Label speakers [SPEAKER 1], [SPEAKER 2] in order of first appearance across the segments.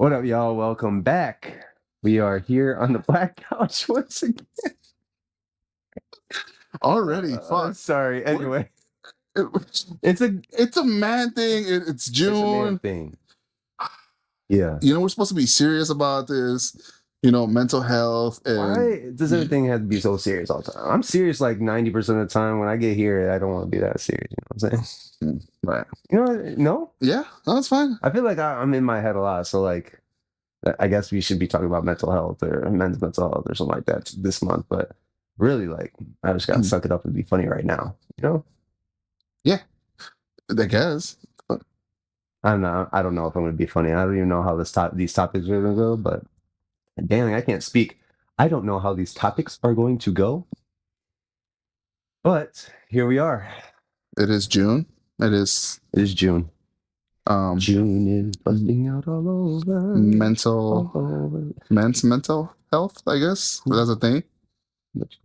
[SPEAKER 1] What up, y'all? Welcome back. We are here on the Black Couch once again.
[SPEAKER 2] Already, fuck.
[SPEAKER 1] Sorry. Anyway,
[SPEAKER 2] It's a man thing. It's
[SPEAKER 1] it's a
[SPEAKER 2] June.
[SPEAKER 1] man thing. Yeah.
[SPEAKER 2] We're supposed to be serious about this. Mental health and
[SPEAKER 1] Why does everything have to be so serious all the time? I'm serious like 90% of the time. When I get here, I don't want to be that serious. You know what I'm saying?
[SPEAKER 2] right.
[SPEAKER 1] You know what? No?
[SPEAKER 2] Yeah, no, that's fine.
[SPEAKER 1] I feel like I'm in my head a lot. So, like, I guess we should be talking about mental health or men's mental health or something like that this month. But really, like, I just got to suck it up and be funny right now. You know?
[SPEAKER 2] Yeah, I guess.
[SPEAKER 1] I don't know. I don't know if I'm going to be funny. I don't even know how these topics are going to go, but damn, I can't speak. I don't know how these topics are going to go, but here we are.
[SPEAKER 2] It is June. It is
[SPEAKER 1] June. June is busting out all over.
[SPEAKER 2] Men's mental health, I guess. That's a thing.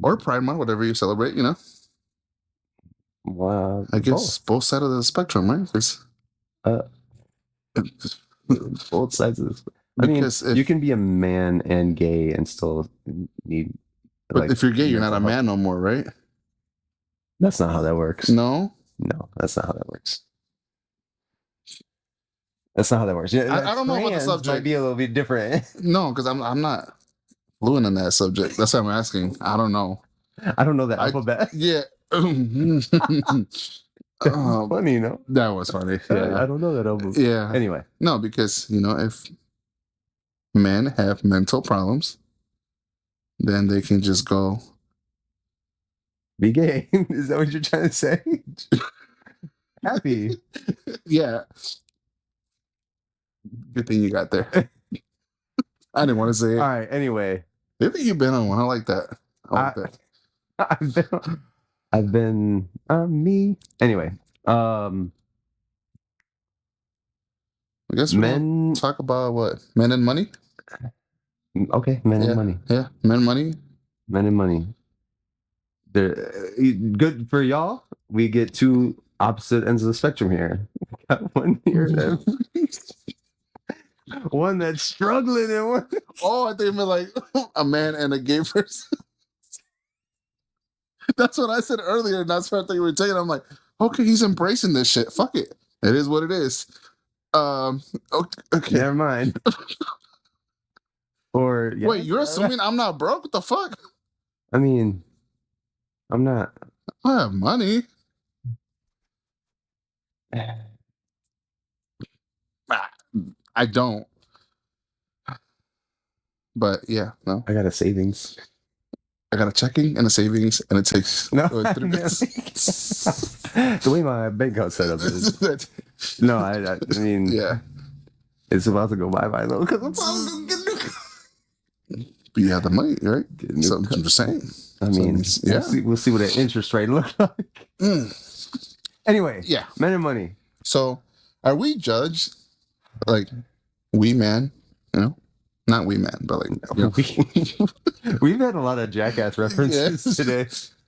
[SPEAKER 2] Or Pride Month, whatever you celebrate,
[SPEAKER 1] Wow.
[SPEAKER 2] I guess both sides of the spectrum, right?
[SPEAKER 1] Both sides of this. I mean, you can be a man and gay and still need.
[SPEAKER 2] But if you're gay, you're not a man no more, right?
[SPEAKER 1] That's not how that works.
[SPEAKER 2] No,
[SPEAKER 1] that's not how that works. That's not how that works. Yeah,
[SPEAKER 2] I don't know about the subject.
[SPEAKER 1] Might be a little bit different.
[SPEAKER 2] No, because I'm not fluent in that subject. That's what I'm asking. I don't know.
[SPEAKER 1] I don't know that alphabet.
[SPEAKER 2] Yeah.
[SPEAKER 1] Funny, you know.
[SPEAKER 2] That was funny. Yeah.
[SPEAKER 1] I don't know that alphabet.
[SPEAKER 2] Yeah.
[SPEAKER 1] Anyway.
[SPEAKER 2] No, because, if men have mental problems, then they can just go
[SPEAKER 1] be gay. Is that what you're trying to say? Happy.
[SPEAKER 2] Yeah. Good thing you got there. I didn't want to say it.
[SPEAKER 1] All right. Anyway.
[SPEAKER 2] Maybe you've been on one. I like that.
[SPEAKER 1] I've been me. Anyway.
[SPEAKER 2] I guess men talk about what? Men and money?
[SPEAKER 1] Okay, men and money.
[SPEAKER 2] Yeah, men and money.
[SPEAKER 1] Men and money. Good for y'all. We get two opposite ends of the spectrum here. Got one here. One that's struggling and one.
[SPEAKER 2] Oh, I think you meant like a man and a gay person. That's what I said earlier, and that's what I think you were taking. I'm like, okay, he's embracing this shit. Fuck it. It is what it is. Okay.
[SPEAKER 1] Never mind. Or
[SPEAKER 2] wait, you're assuming I'm not broke? What the fuck?
[SPEAKER 1] I mean, I'm not.
[SPEAKER 2] I have money. I don't. But yeah, no.
[SPEAKER 1] I got a savings.
[SPEAKER 2] I got a checking and a savings, and it takes 3 minutes.
[SPEAKER 1] The way my bank account set up is. No, I mean,
[SPEAKER 2] yeah,
[SPEAKER 1] it's about to go bye though because I'm probably gonna get
[SPEAKER 2] But you have the money, right? So I'm just saying.
[SPEAKER 1] I mean, yeah, we'll see what an interest rate looks like. Anyway,
[SPEAKER 2] yeah,
[SPEAKER 1] men and money.
[SPEAKER 2] So, are we judged like we men? Not we men, but like
[SPEAKER 1] we've had a lot of jackass references today.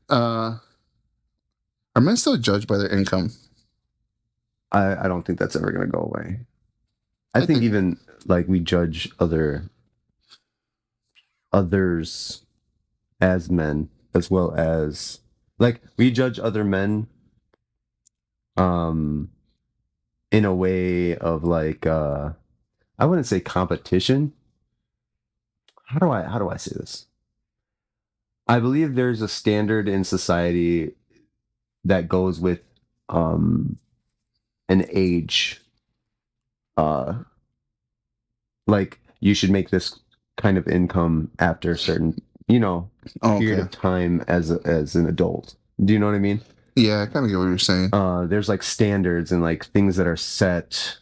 [SPEAKER 2] Are men still judged by their income?
[SPEAKER 1] I don't think that's ever going to go away. I think even like we judge others as men as well as like we judge other men in a way of like I wouldn't say competition. How do I say this? I believe there's a standard in society that goes with an age. Like you should make this kind of income after a certain, period of time as an adult. Do you know what I mean?
[SPEAKER 2] Yeah, I kind of get what you're saying.
[SPEAKER 1] There's like standards and like things that are set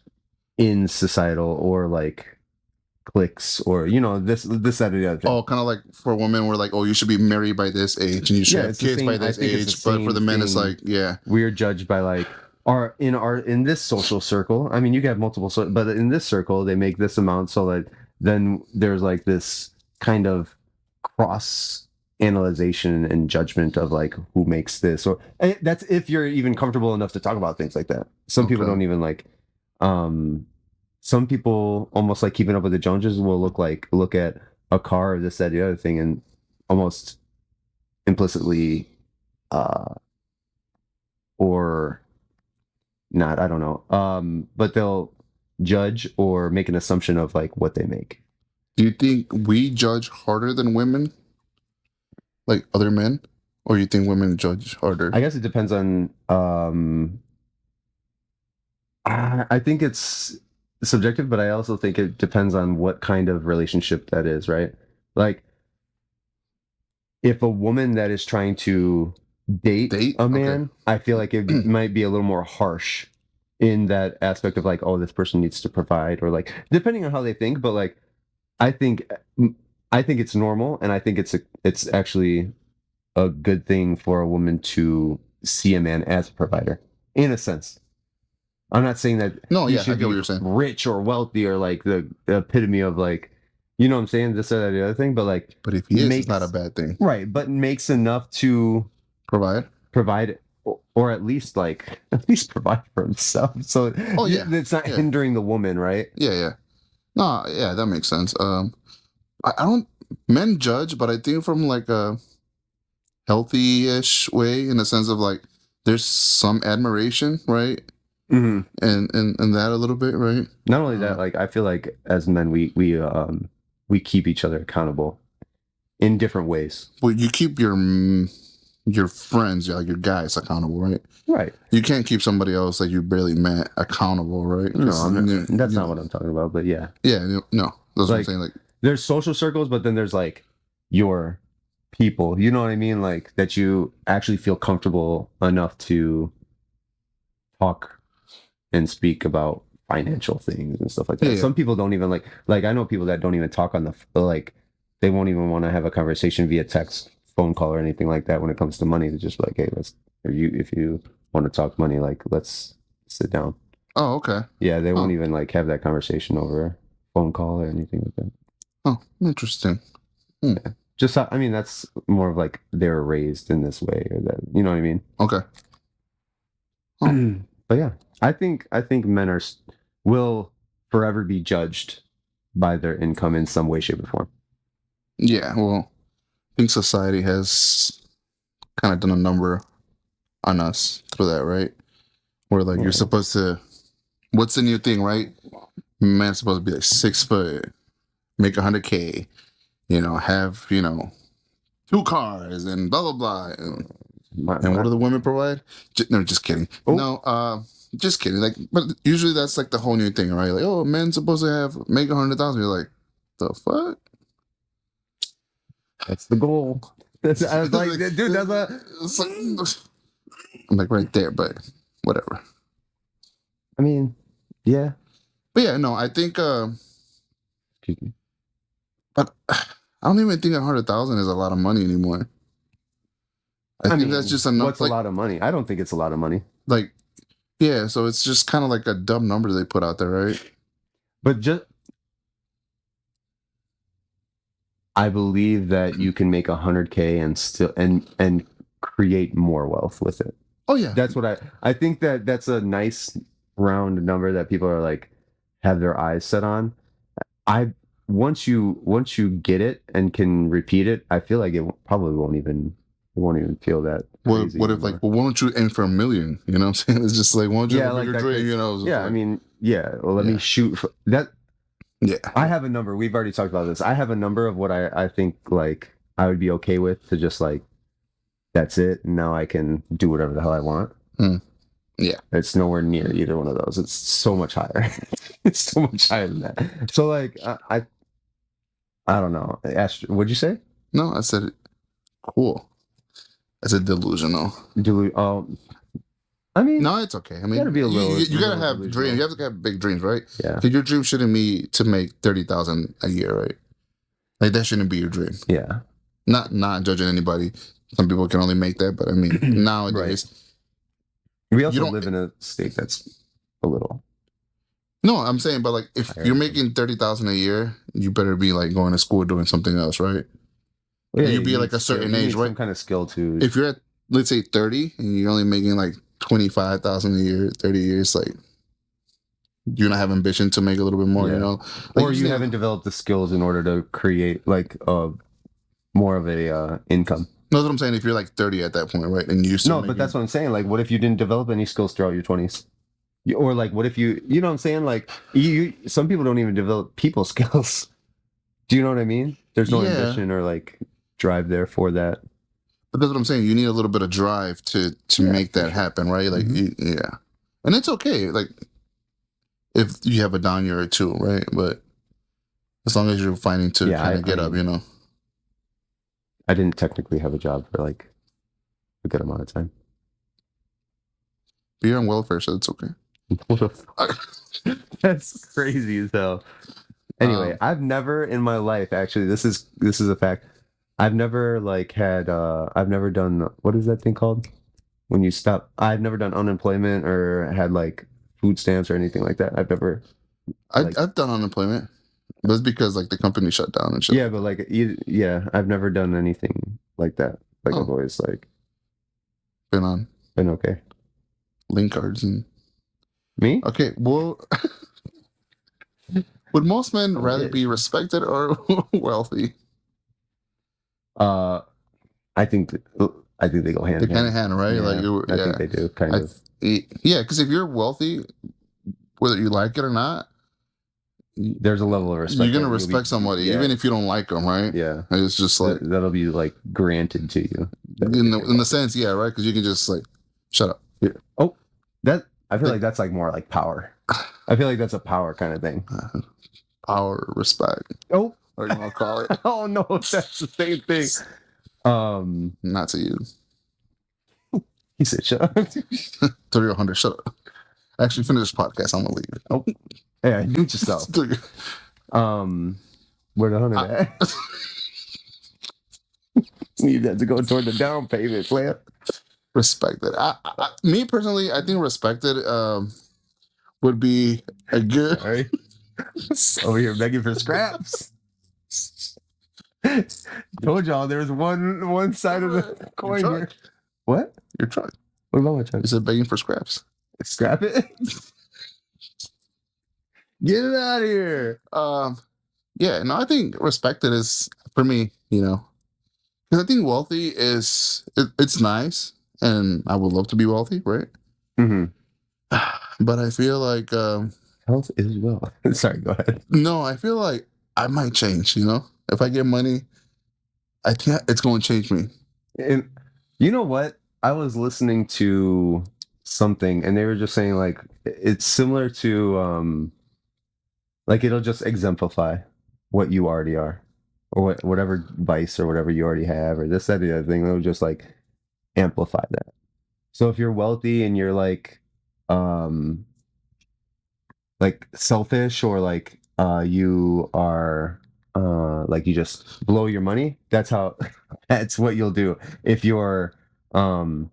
[SPEAKER 1] in societal or like cliques or this that or the other thing.
[SPEAKER 2] Oh, kind of like for women we're like, oh, you should be married by this age and you should have kids by this age, but for the men it's like,
[SPEAKER 1] we're judged by like in this social circle. I mean, you can have multiple, but in this circle they make this amount, so that then there's like this kind of cross analyzation and judgment of like who makes this, or that's if you're even comfortable enough to talk about things like that. Some people don't even like some people almost like keeping up with the Joneses will look at a car or this, that, the other thing, and almost implicitly, uh, or not, I don't know. But they'll judge or make an assumption of like what they make.
[SPEAKER 2] Do you think we judge harder than women, like other men, or you think women judge harder?
[SPEAKER 1] I guess it depends on. I think it's subjective, but I also think it depends on what kind of relationship that is, right? Like if a woman that is trying to date
[SPEAKER 2] Date?
[SPEAKER 1] a
[SPEAKER 2] Okay.
[SPEAKER 1] man, I feel like it might be a little more harsh in that aspect of like, oh, this person needs to provide, or like depending on how they think, but like I think I think it's normal, and I think it's actually a good thing for a woman to see a man as a provider, in a sense. I'm not saying that
[SPEAKER 2] No,
[SPEAKER 1] he
[SPEAKER 2] yeah, I
[SPEAKER 1] should
[SPEAKER 2] get what
[SPEAKER 1] be
[SPEAKER 2] you're saying.
[SPEAKER 1] rich or wealthy or like the epitome of like, you know what I'm saying, this or that, the other thing, but like
[SPEAKER 2] But if he is, it's not a
[SPEAKER 1] makes
[SPEAKER 2] bad thing.
[SPEAKER 1] right, but makes enough to
[SPEAKER 2] Provide.
[SPEAKER 1] provide or at least like at least provide for himself. So
[SPEAKER 2] Oh yeah,
[SPEAKER 1] it's not
[SPEAKER 2] yeah,
[SPEAKER 1] hindering the woman, right?
[SPEAKER 2] yeah, yeah. No, yeah, that makes sense. I don't men judge, but I think from like a healthy-ish way, in the sense of like there's some admiration, right?
[SPEAKER 1] Mm-hmm.
[SPEAKER 2] And that a little bit, right?
[SPEAKER 1] Not only that, like I feel like as men, we keep each other accountable in different ways.
[SPEAKER 2] Well, you keep your friends, like your guys, accountable, right?
[SPEAKER 1] Right.
[SPEAKER 2] You can't keep somebody else that you barely met accountable, right?
[SPEAKER 1] No,
[SPEAKER 2] 'Cause,
[SPEAKER 1] I'm not, that's
[SPEAKER 2] you
[SPEAKER 1] not
[SPEAKER 2] know,
[SPEAKER 1] what I'm talking about. But yeah,
[SPEAKER 2] yeah, no, that's what I'm
[SPEAKER 1] like
[SPEAKER 2] saying. Like,
[SPEAKER 1] there's social circles, but then there's like your people. You know what I mean? Like that you actually feel comfortable enough to talk and speak about financial things and stuff like
[SPEAKER 2] yeah,
[SPEAKER 1] that.
[SPEAKER 2] yeah.
[SPEAKER 1] Some people don't even like I know people that don't even talk on like they won't even want to have a conversation via text, phone call or anything like that when it comes to money. They're just like, hey, let's if you want to talk money, like let's sit down.
[SPEAKER 2] Oh, okay.
[SPEAKER 1] Yeah, they won't
[SPEAKER 2] Oh,
[SPEAKER 1] even like have that conversation over a phone call or anything like that.
[SPEAKER 2] oh, interesting. Hmm.
[SPEAKER 1] Yeah. Just I mean that's more of like they were raised in this way or that you know what I
[SPEAKER 2] Okay. Oh,
[SPEAKER 1] mean. But yeah, I think men will forever be judged by their income in some way, shape, or form.
[SPEAKER 2] yeah. Well, I think society has kind of done a number on us through that, right? Where like you're
[SPEAKER 1] Yeah.
[SPEAKER 2] supposed to. What's the new thing, right? Man's supposed to be like 6 foot, make 100K, have two cars and blah blah blah. And what
[SPEAKER 1] My,
[SPEAKER 2] do the women provide? No, just kidding.
[SPEAKER 1] oh,
[SPEAKER 2] No, just kidding. Like, but usually that's like the whole new thing, right? Like, oh, men's supposed to have make 100,000. You're like, the fuck?
[SPEAKER 1] that's the goal. I was like, dude, that's a.
[SPEAKER 2] It's like, I'm like right there, but whatever.
[SPEAKER 1] I mean, yeah.
[SPEAKER 2] But yeah, no, I think.
[SPEAKER 1] Excuse me.
[SPEAKER 2] But I don't even think 100,000 is a lot of money anymore. I
[SPEAKER 1] I
[SPEAKER 2] think that's
[SPEAKER 1] mean,
[SPEAKER 2] just enough.
[SPEAKER 1] what's a
[SPEAKER 2] Like,
[SPEAKER 1] lot of money? I don't think it's a lot of money.
[SPEAKER 2] like, yeah. So it's just kind of like a dumb number they put out there, right?
[SPEAKER 1] But just I believe that you can make 100K and still and create more wealth with it.
[SPEAKER 2] Oh yeah,
[SPEAKER 1] That's what I think that that's a nice round number that people are like have their eyes set on. I once you get it and can repeat it, I feel like probably won't even feel that crazy
[SPEAKER 2] what if like,
[SPEAKER 1] anymore.
[SPEAKER 2] well, why don't you aim for 1 million? You know what I'm saying? It's just like, why don't you
[SPEAKER 1] Yeah,
[SPEAKER 2] have a
[SPEAKER 1] like
[SPEAKER 2] bigger
[SPEAKER 1] that
[SPEAKER 2] dream?
[SPEAKER 1] could.
[SPEAKER 2] It's just
[SPEAKER 1] Yeah, I
[SPEAKER 2] like,
[SPEAKER 1] mean, yeah. Well, let me
[SPEAKER 2] yeah,
[SPEAKER 1] shoot for that.
[SPEAKER 2] yeah.
[SPEAKER 1] I have a number. We've already talked about this. I have a number of what I think like I would be okay with to just like that's it. And now I can do whatever the hell I want.
[SPEAKER 2] Mm, yeah.
[SPEAKER 1] It's nowhere near either one of those. It's so much higher. It's so much higher than that. So like I don't know. What'd you say?
[SPEAKER 2] No, I said cool. I said delusional.
[SPEAKER 1] Oh, I mean,
[SPEAKER 2] No, it's okay. I
[SPEAKER 1] you gotta
[SPEAKER 2] mean,
[SPEAKER 1] be
[SPEAKER 2] you gotta
[SPEAKER 1] little
[SPEAKER 2] have dreams.
[SPEAKER 1] delusional.
[SPEAKER 2] You have to have big dreams, right?
[SPEAKER 1] Yeah,
[SPEAKER 2] Because your dream shouldn't be to make 30,000 a year, right? Like that shouldn't be your dream.
[SPEAKER 1] yeah.
[SPEAKER 2] Not judging anybody. Some people can only make that, but I mean,
[SPEAKER 1] Right.
[SPEAKER 2] nowadays
[SPEAKER 1] We
[SPEAKER 2] you
[SPEAKER 1] also
[SPEAKER 2] don't.
[SPEAKER 1] live in a state that's a little
[SPEAKER 2] No, I'm saying, but like if
[SPEAKER 1] higher.
[SPEAKER 2] you're making 30,000 a year, you better be like going to school doing something else, right?
[SPEAKER 1] Well,
[SPEAKER 2] And
[SPEAKER 1] yeah,
[SPEAKER 2] you
[SPEAKER 1] you
[SPEAKER 2] be
[SPEAKER 1] need
[SPEAKER 2] like a
[SPEAKER 1] skill.
[SPEAKER 2] certain
[SPEAKER 1] You
[SPEAKER 2] age,
[SPEAKER 1] need
[SPEAKER 2] right?
[SPEAKER 1] some kind of skill to.
[SPEAKER 2] If you're at, let's say, 30 and you're only making like 25,000 a year, 30 years, like do not have ambition to make a little bit more.
[SPEAKER 1] Yeah.
[SPEAKER 2] You know, like
[SPEAKER 1] Or
[SPEAKER 2] just
[SPEAKER 1] you
[SPEAKER 2] need-
[SPEAKER 1] haven't developed the skills in order to create like more of a income.
[SPEAKER 2] That's what I'm saying. If you're like 30 at that point, right, and you still
[SPEAKER 1] No,
[SPEAKER 2] making,
[SPEAKER 1] but that's what I'm saying. Like, what if you didn't develop any skills throughout your 20s? Or like, what if you know what I'm saying? Like, some people don't even develop people skills. Do you know what I mean? There's no
[SPEAKER 2] yeah.
[SPEAKER 1] ambition or like drive there for that.
[SPEAKER 2] But that's what I'm saying. You need a little bit of drive to
[SPEAKER 1] Yeah,
[SPEAKER 2] make
[SPEAKER 1] for
[SPEAKER 2] that
[SPEAKER 1] sure.
[SPEAKER 2] happen, right? Like,
[SPEAKER 1] Mhm.
[SPEAKER 2] yeah, and it's okay. Like if you have a down year or two, right? But as long as you're finding to
[SPEAKER 1] Yeah,
[SPEAKER 2] kind of
[SPEAKER 1] I
[SPEAKER 2] get up,
[SPEAKER 1] mean,
[SPEAKER 2] you know.
[SPEAKER 1] I didn't technically have a job for like a good amount of time.
[SPEAKER 2] But you're on welfare, so it's okay.
[SPEAKER 1] What the fuck? That's crazy as hell. Anyway,
[SPEAKER 2] Um,
[SPEAKER 1] I've never in my life actually. This is a fact. I've never like had. I've never done. What is that thing called? When you stop. I've never done unemployment or had like food stamps or anything like that. I've never like.
[SPEAKER 2] I've done unemployment, but it's because like the company shut down and shit.
[SPEAKER 1] Yeah, but like, yeah, I've never done anything like that. Like I've
[SPEAKER 2] Oh,
[SPEAKER 1] always like
[SPEAKER 2] been on
[SPEAKER 1] been okay.
[SPEAKER 2] link cards and
[SPEAKER 1] Me?
[SPEAKER 2] okay. Well, would most men rather
[SPEAKER 1] Okay.
[SPEAKER 2] be respected or wealthy?
[SPEAKER 1] Uh, I think I think they go hand
[SPEAKER 2] They
[SPEAKER 1] in
[SPEAKER 2] kind of
[SPEAKER 1] hand.
[SPEAKER 2] hand, right? Like,
[SPEAKER 1] Yeah, I
[SPEAKER 2] yeah,
[SPEAKER 1] think they do kind of.
[SPEAKER 2] yeah, because if you're wealthy, whether you like it or not,
[SPEAKER 1] There's a level of
[SPEAKER 2] you're
[SPEAKER 1] respect
[SPEAKER 2] gonna
[SPEAKER 1] that you'll be.
[SPEAKER 2] respect somebody,
[SPEAKER 1] Yeah,
[SPEAKER 2] even if you don't like them, right?
[SPEAKER 1] yeah.
[SPEAKER 2] It's just like
[SPEAKER 1] That'll be like granted to you. That
[SPEAKER 2] in
[SPEAKER 1] if
[SPEAKER 2] the
[SPEAKER 1] you're
[SPEAKER 2] in the
[SPEAKER 1] wealthy.
[SPEAKER 2] sense, yeah, right? Because you can just like shut up.
[SPEAKER 1] Yeah. Oh, that I feel
[SPEAKER 2] Like,
[SPEAKER 1] like that's like more like power. I feel like that's a power kind of thing.
[SPEAKER 2] power, respect,
[SPEAKER 1] Oh,
[SPEAKER 2] or you want to call it,
[SPEAKER 1] oh no, that's the same thing.
[SPEAKER 2] not to you.
[SPEAKER 1] He said, "Shut up."
[SPEAKER 2] 300, shut up. Actually, finish this podcast. I'm gonna leave.
[SPEAKER 1] Oh, yeah, do it yourself. Where the hundred
[SPEAKER 2] I-
[SPEAKER 1] at? You have to go toward the down payment, player.
[SPEAKER 2] Respected. Me personally, I think respected would be a good.
[SPEAKER 1] Sorry, over here begging for scraps. Told y'all there's one side of the coin
[SPEAKER 2] Your
[SPEAKER 1] here.
[SPEAKER 2] truck.
[SPEAKER 1] What?
[SPEAKER 2] Your truck.
[SPEAKER 1] What about my truck?
[SPEAKER 2] You said begging for scraps.
[SPEAKER 1] Scrap it? Get it out of here.
[SPEAKER 2] Yeah, no, I think respected is for me, you know, because I think wealthy is it's nice, and I would love to be wealthy, right?
[SPEAKER 1] Mm-hmm.
[SPEAKER 2] But I feel like
[SPEAKER 1] Health is well. Sorry, go ahead.
[SPEAKER 2] no, I feel like I might change. You know, if I get money, I think it's going to change me.
[SPEAKER 1] And you know what? I was listening to something and they were just saying like it's similar to like it'll just exemplify what you already are or whatever vice or whatever you already have or this, that, the other thing. It'll just like amplify that. So if you're wealthy and you're um like selfish or like you are like you just blow your money, that's how that's what you'll do. If you're um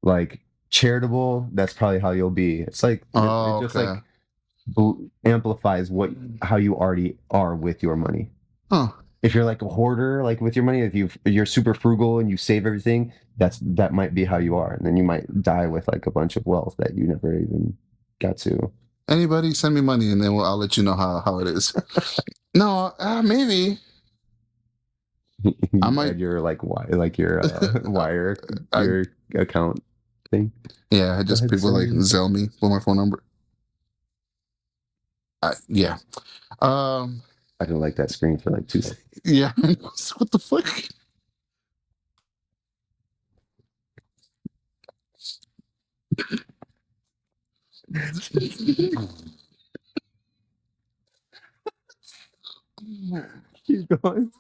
[SPEAKER 1] like charitable, that's probably how you'll be. It's like it
[SPEAKER 2] Oh,
[SPEAKER 1] just
[SPEAKER 2] okay.
[SPEAKER 1] like amplifies what how you already are with your money.
[SPEAKER 2] Huh.
[SPEAKER 1] If you're like a hoarder, like with your money, if you're super frugal and you save everything, that might be how you are, and then you might die with like a bunch of wealth that you never even got to.
[SPEAKER 2] Anybody send me money, and then I'll let you know how it is. No, maybe I
[SPEAKER 1] You
[SPEAKER 2] might.
[SPEAKER 1] add your like like your wire
[SPEAKER 2] I,
[SPEAKER 1] your account thing.
[SPEAKER 2] yeah, I
[SPEAKER 1] Go
[SPEAKER 2] just
[SPEAKER 1] ahead,
[SPEAKER 2] people
[SPEAKER 1] send
[SPEAKER 2] like
[SPEAKER 1] me.
[SPEAKER 2] Zell me with my phone number. Yeah. Um.
[SPEAKER 1] I didn't like that screen for like 2 seconds.
[SPEAKER 2] Yeah. What the fuck?
[SPEAKER 1] Keep going.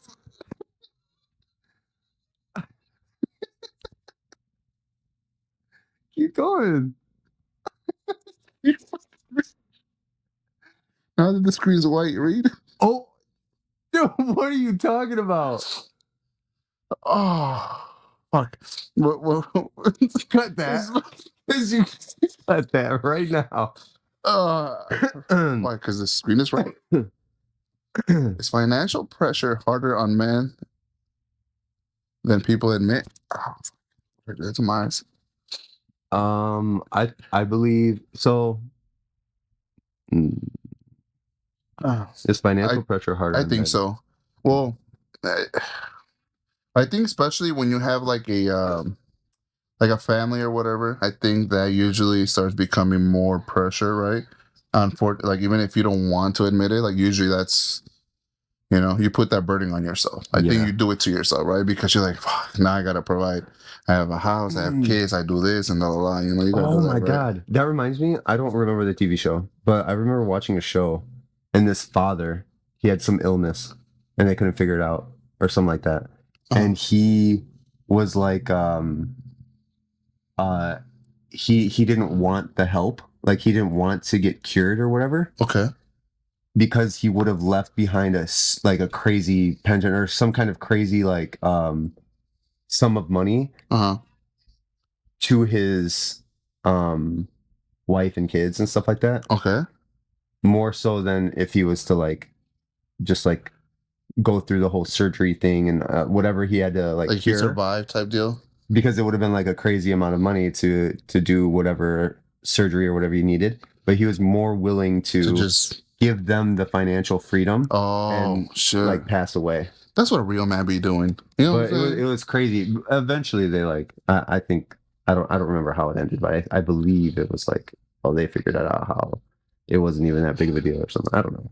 [SPEAKER 1] Keep going.
[SPEAKER 2] Now that the screen's white, read.
[SPEAKER 1] Oh, dude, what are you talking about?
[SPEAKER 2] Oh, fuck.
[SPEAKER 1] Cut that. You cut that right now.
[SPEAKER 2] Why? Because the screen is right. Is financial pressure harder on men than people admit? Oh, that's my eyes.
[SPEAKER 1] I believe so. Mm.
[SPEAKER 2] Uh,
[SPEAKER 1] Is
[SPEAKER 2] I
[SPEAKER 1] financial pressure harder
[SPEAKER 2] I
[SPEAKER 1] on
[SPEAKER 2] think
[SPEAKER 1] men?
[SPEAKER 2] so. Well, I, I think especially when you have like a family or whatever, I think that usually starts becoming more pressure, right? Like even if you don't want to admit it, like usually that's you put that burden on yourself. I think
[SPEAKER 1] Yeah.
[SPEAKER 2] you do it to yourself, right? Because you're like, fuck, now I gotta provide. I have a house, I have
[SPEAKER 1] Mm.
[SPEAKER 2] kids, I do this and blah blah blah. You gotta
[SPEAKER 1] Oh
[SPEAKER 2] do that,
[SPEAKER 1] my
[SPEAKER 2] right?
[SPEAKER 1] God. That reminds me, I don't remember the TV show, but I remember watching a show and this father, he had some illness and they couldn't figure it out or something like that.
[SPEAKER 2] Oh,
[SPEAKER 1] And he was like uh he didn't want the help. Like he didn't want to get cured or whatever
[SPEAKER 2] okay.
[SPEAKER 1] because he would have left behind like a crazy pension or some kind of crazy like sum of money
[SPEAKER 2] Uh huh.
[SPEAKER 1] to his um wife and kids and stuff like that.
[SPEAKER 2] Okay.
[SPEAKER 1] More so than if he was to like just like go through the whole surgery thing and whatever he had to like
[SPEAKER 2] Like if you
[SPEAKER 1] cure,
[SPEAKER 2] survive type deal
[SPEAKER 1] because it would have been like a crazy amount of money to do whatever surgery or whatever you needed, but he was more willing
[SPEAKER 2] to
[SPEAKER 1] to
[SPEAKER 2] just
[SPEAKER 1] give them the financial freedom
[SPEAKER 2] oh
[SPEAKER 1] and
[SPEAKER 2] shit.
[SPEAKER 1] like pass away.
[SPEAKER 2] That's what a real man be doing. You know what I'm
[SPEAKER 1] But it
[SPEAKER 2] saying?
[SPEAKER 1] was crazy. Eventually they like I think I don't remember how it ended, but I believe it was like, oh, they figured it out how it wasn't even that big of a deal or something. I don't know.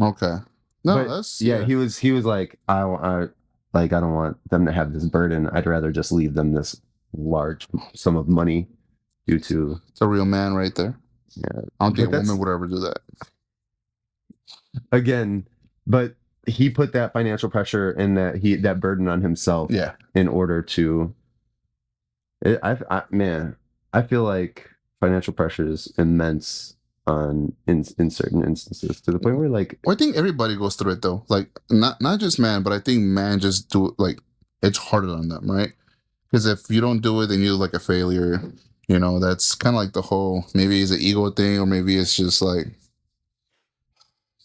[SPEAKER 2] Okay. No,
[SPEAKER 1] But
[SPEAKER 2] that's
[SPEAKER 1] yeah,
[SPEAKER 2] yeah.
[SPEAKER 1] he was like, like I don't want them to have this burden. I'd rather just leave them this large sum of money due to
[SPEAKER 2] It's a real man right there.
[SPEAKER 1] yeah.
[SPEAKER 2] I don't think
[SPEAKER 1] But
[SPEAKER 2] a woman
[SPEAKER 1] that's
[SPEAKER 2] would ever do that.
[SPEAKER 1] again, but he put that financial pressure and that burden on himself
[SPEAKER 2] Yeah.
[SPEAKER 1] in order to man, I feel like financial pressure is immense on in certain instances to the point where like
[SPEAKER 2] Well, I think everybody goes through it though. Like not just man, but I think man just do it like it's harder on them, right? Because if you don't do it, then you look like a failure. That's kind of like the whole maybe it's an ego thing, or maybe it's just like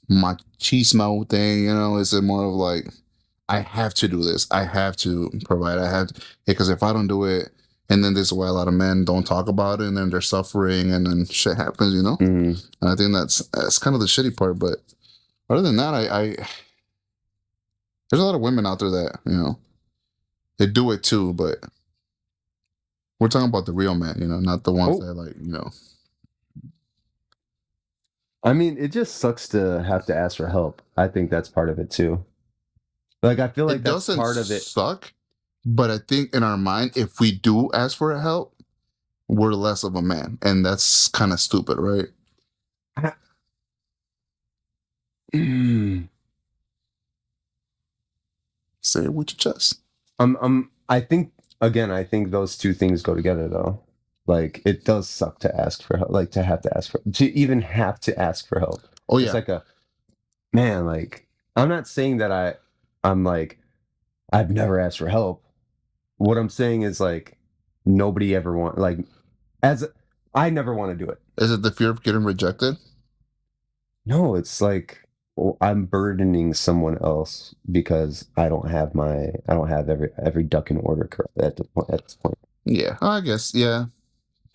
[SPEAKER 2] machismo thing. Is it more of like I have to do this, I have to provide, I have to, because if I don't do it, and then this is why a lot of men don't talk about it, and then they're suffering, and then shit happens.
[SPEAKER 1] mhm.
[SPEAKER 2] And I think that's kind of the shitty part. But other than that, I there's a lot of women out there that they do it too, but we're talking about the real men, not the ones
[SPEAKER 1] Oh,
[SPEAKER 2] that like
[SPEAKER 1] I mean, it just sucks to have to ask for help. I think that's part of it too. Like I feel like
[SPEAKER 2] it
[SPEAKER 1] that's
[SPEAKER 2] doesn't
[SPEAKER 1] part of it.
[SPEAKER 2] suck, but I think in our mind, if we do ask for help, we're less of a man, and that's kind of stupid, right?
[SPEAKER 1] Mm.
[SPEAKER 2] Say it with your chest.
[SPEAKER 1] I think again, I think those two things go together though. Like it does suck to ask for help, like to have to ask for to even have to ask for help.
[SPEAKER 2] Oh
[SPEAKER 1] It's
[SPEAKER 2] yeah,
[SPEAKER 1] like a man, like I'm not saying that I'm like I've never asked for help. What I'm saying is like nobody ever want like as I never want to do it.
[SPEAKER 2] is it the fear of getting rejected?
[SPEAKER 1] No, it's like I'm burdening someone else because I don't have every duck in order correct at this point.
[SPEAKER 2] Yeah, I guess. Yeah,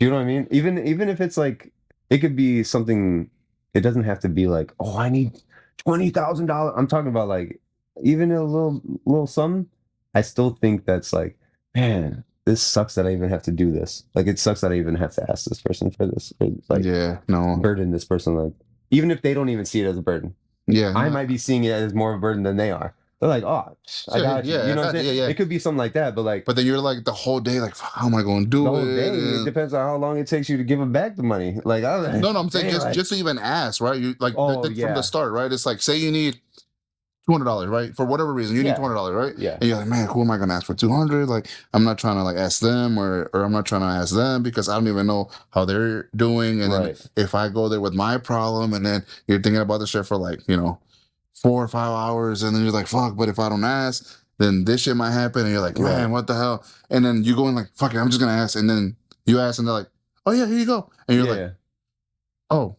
[SPEAKER 1] Do you know what I mean? Even if it's like it could be something. It doesn't have to be like, oh, I need $20,000. I'm talking about like even a little sum. I still think that's like, man, this sucks that I even have to do this. Like it sucks that I even have to ask this person for this, or like
[SPEAKER 2] yeah, no,
[SPEAKER 1] burden this person. Like even if they don't even see it as a burden,
[SPEAKER 2] yeah,
[SPEAKER 1] I
[SPEAKER 2] no,
[SPEAKER 1] might be seeing it as more of a burden than they are. They're like, oh, I
[SPEAKER 2] sure,
[SPEAKER 1] got you.
[SPEAKER 2] yeah,
[SPEAKER 1] You
[SPEAKER 2] I
[SPEAKER 1] know what I'm
[SPEAKER 2] got you,
[SPEAKER 1] saying?
[SPEAKER 2] yeah, yeah.
[SPEAKER 1] It could be something like that, but like
[SPEAKER 2] But then you're like the whole day, like, fuck, how am I going to
[SPEAKER 1] the
[SPEAKER 2] do
[SPEAKER 1] whole
[SPEAKER 2] it?
[SPEAKER 1] day, it depends on how long it takes you to give them back the money. Like, I was
[SPEAKER 2] No, no, I'm saying
[SPEAKER 1] dang,
[SPEAKER 2] just
[SPEAKER 1] like,
[SPEAKER 2] just to even ask, right? You like
[SPEAKER 1] oh
[SPEAKER 2] from the
[SPEAKER 1] yeah,
[SPEAKER 2] start, right? It's like say you need $200, right? For whatever reason, you need
[SPEAKER 1] yeah,
[SPEAKER 2] $200, right?
[SPEAKER 1] yeah,
[SPEAKER 2] And you're like, man, who am I gonna ask for 200? Like, I'm not trying to like ask them, or I'm not trying to ask them because I don't even know how they're doing. And then
[SPEAKER 1] right,
[SPEAKER 2] if I go there with my problem, and then you're thinking about the shit for like 4 or 5 hours, and then you're like, fuck. But if I don't ask, then this shit might happen, and you're like, man,
[SPEAKER 1] right,
[SPEAKER 2] what the hell? And then you go in like, fuck it, I'm just gonna ask, and then you ask, and they're like, oh yeah, here you go, and you're like,
[SPEAKER 1] yeah,
[SPEAKER 2] oh.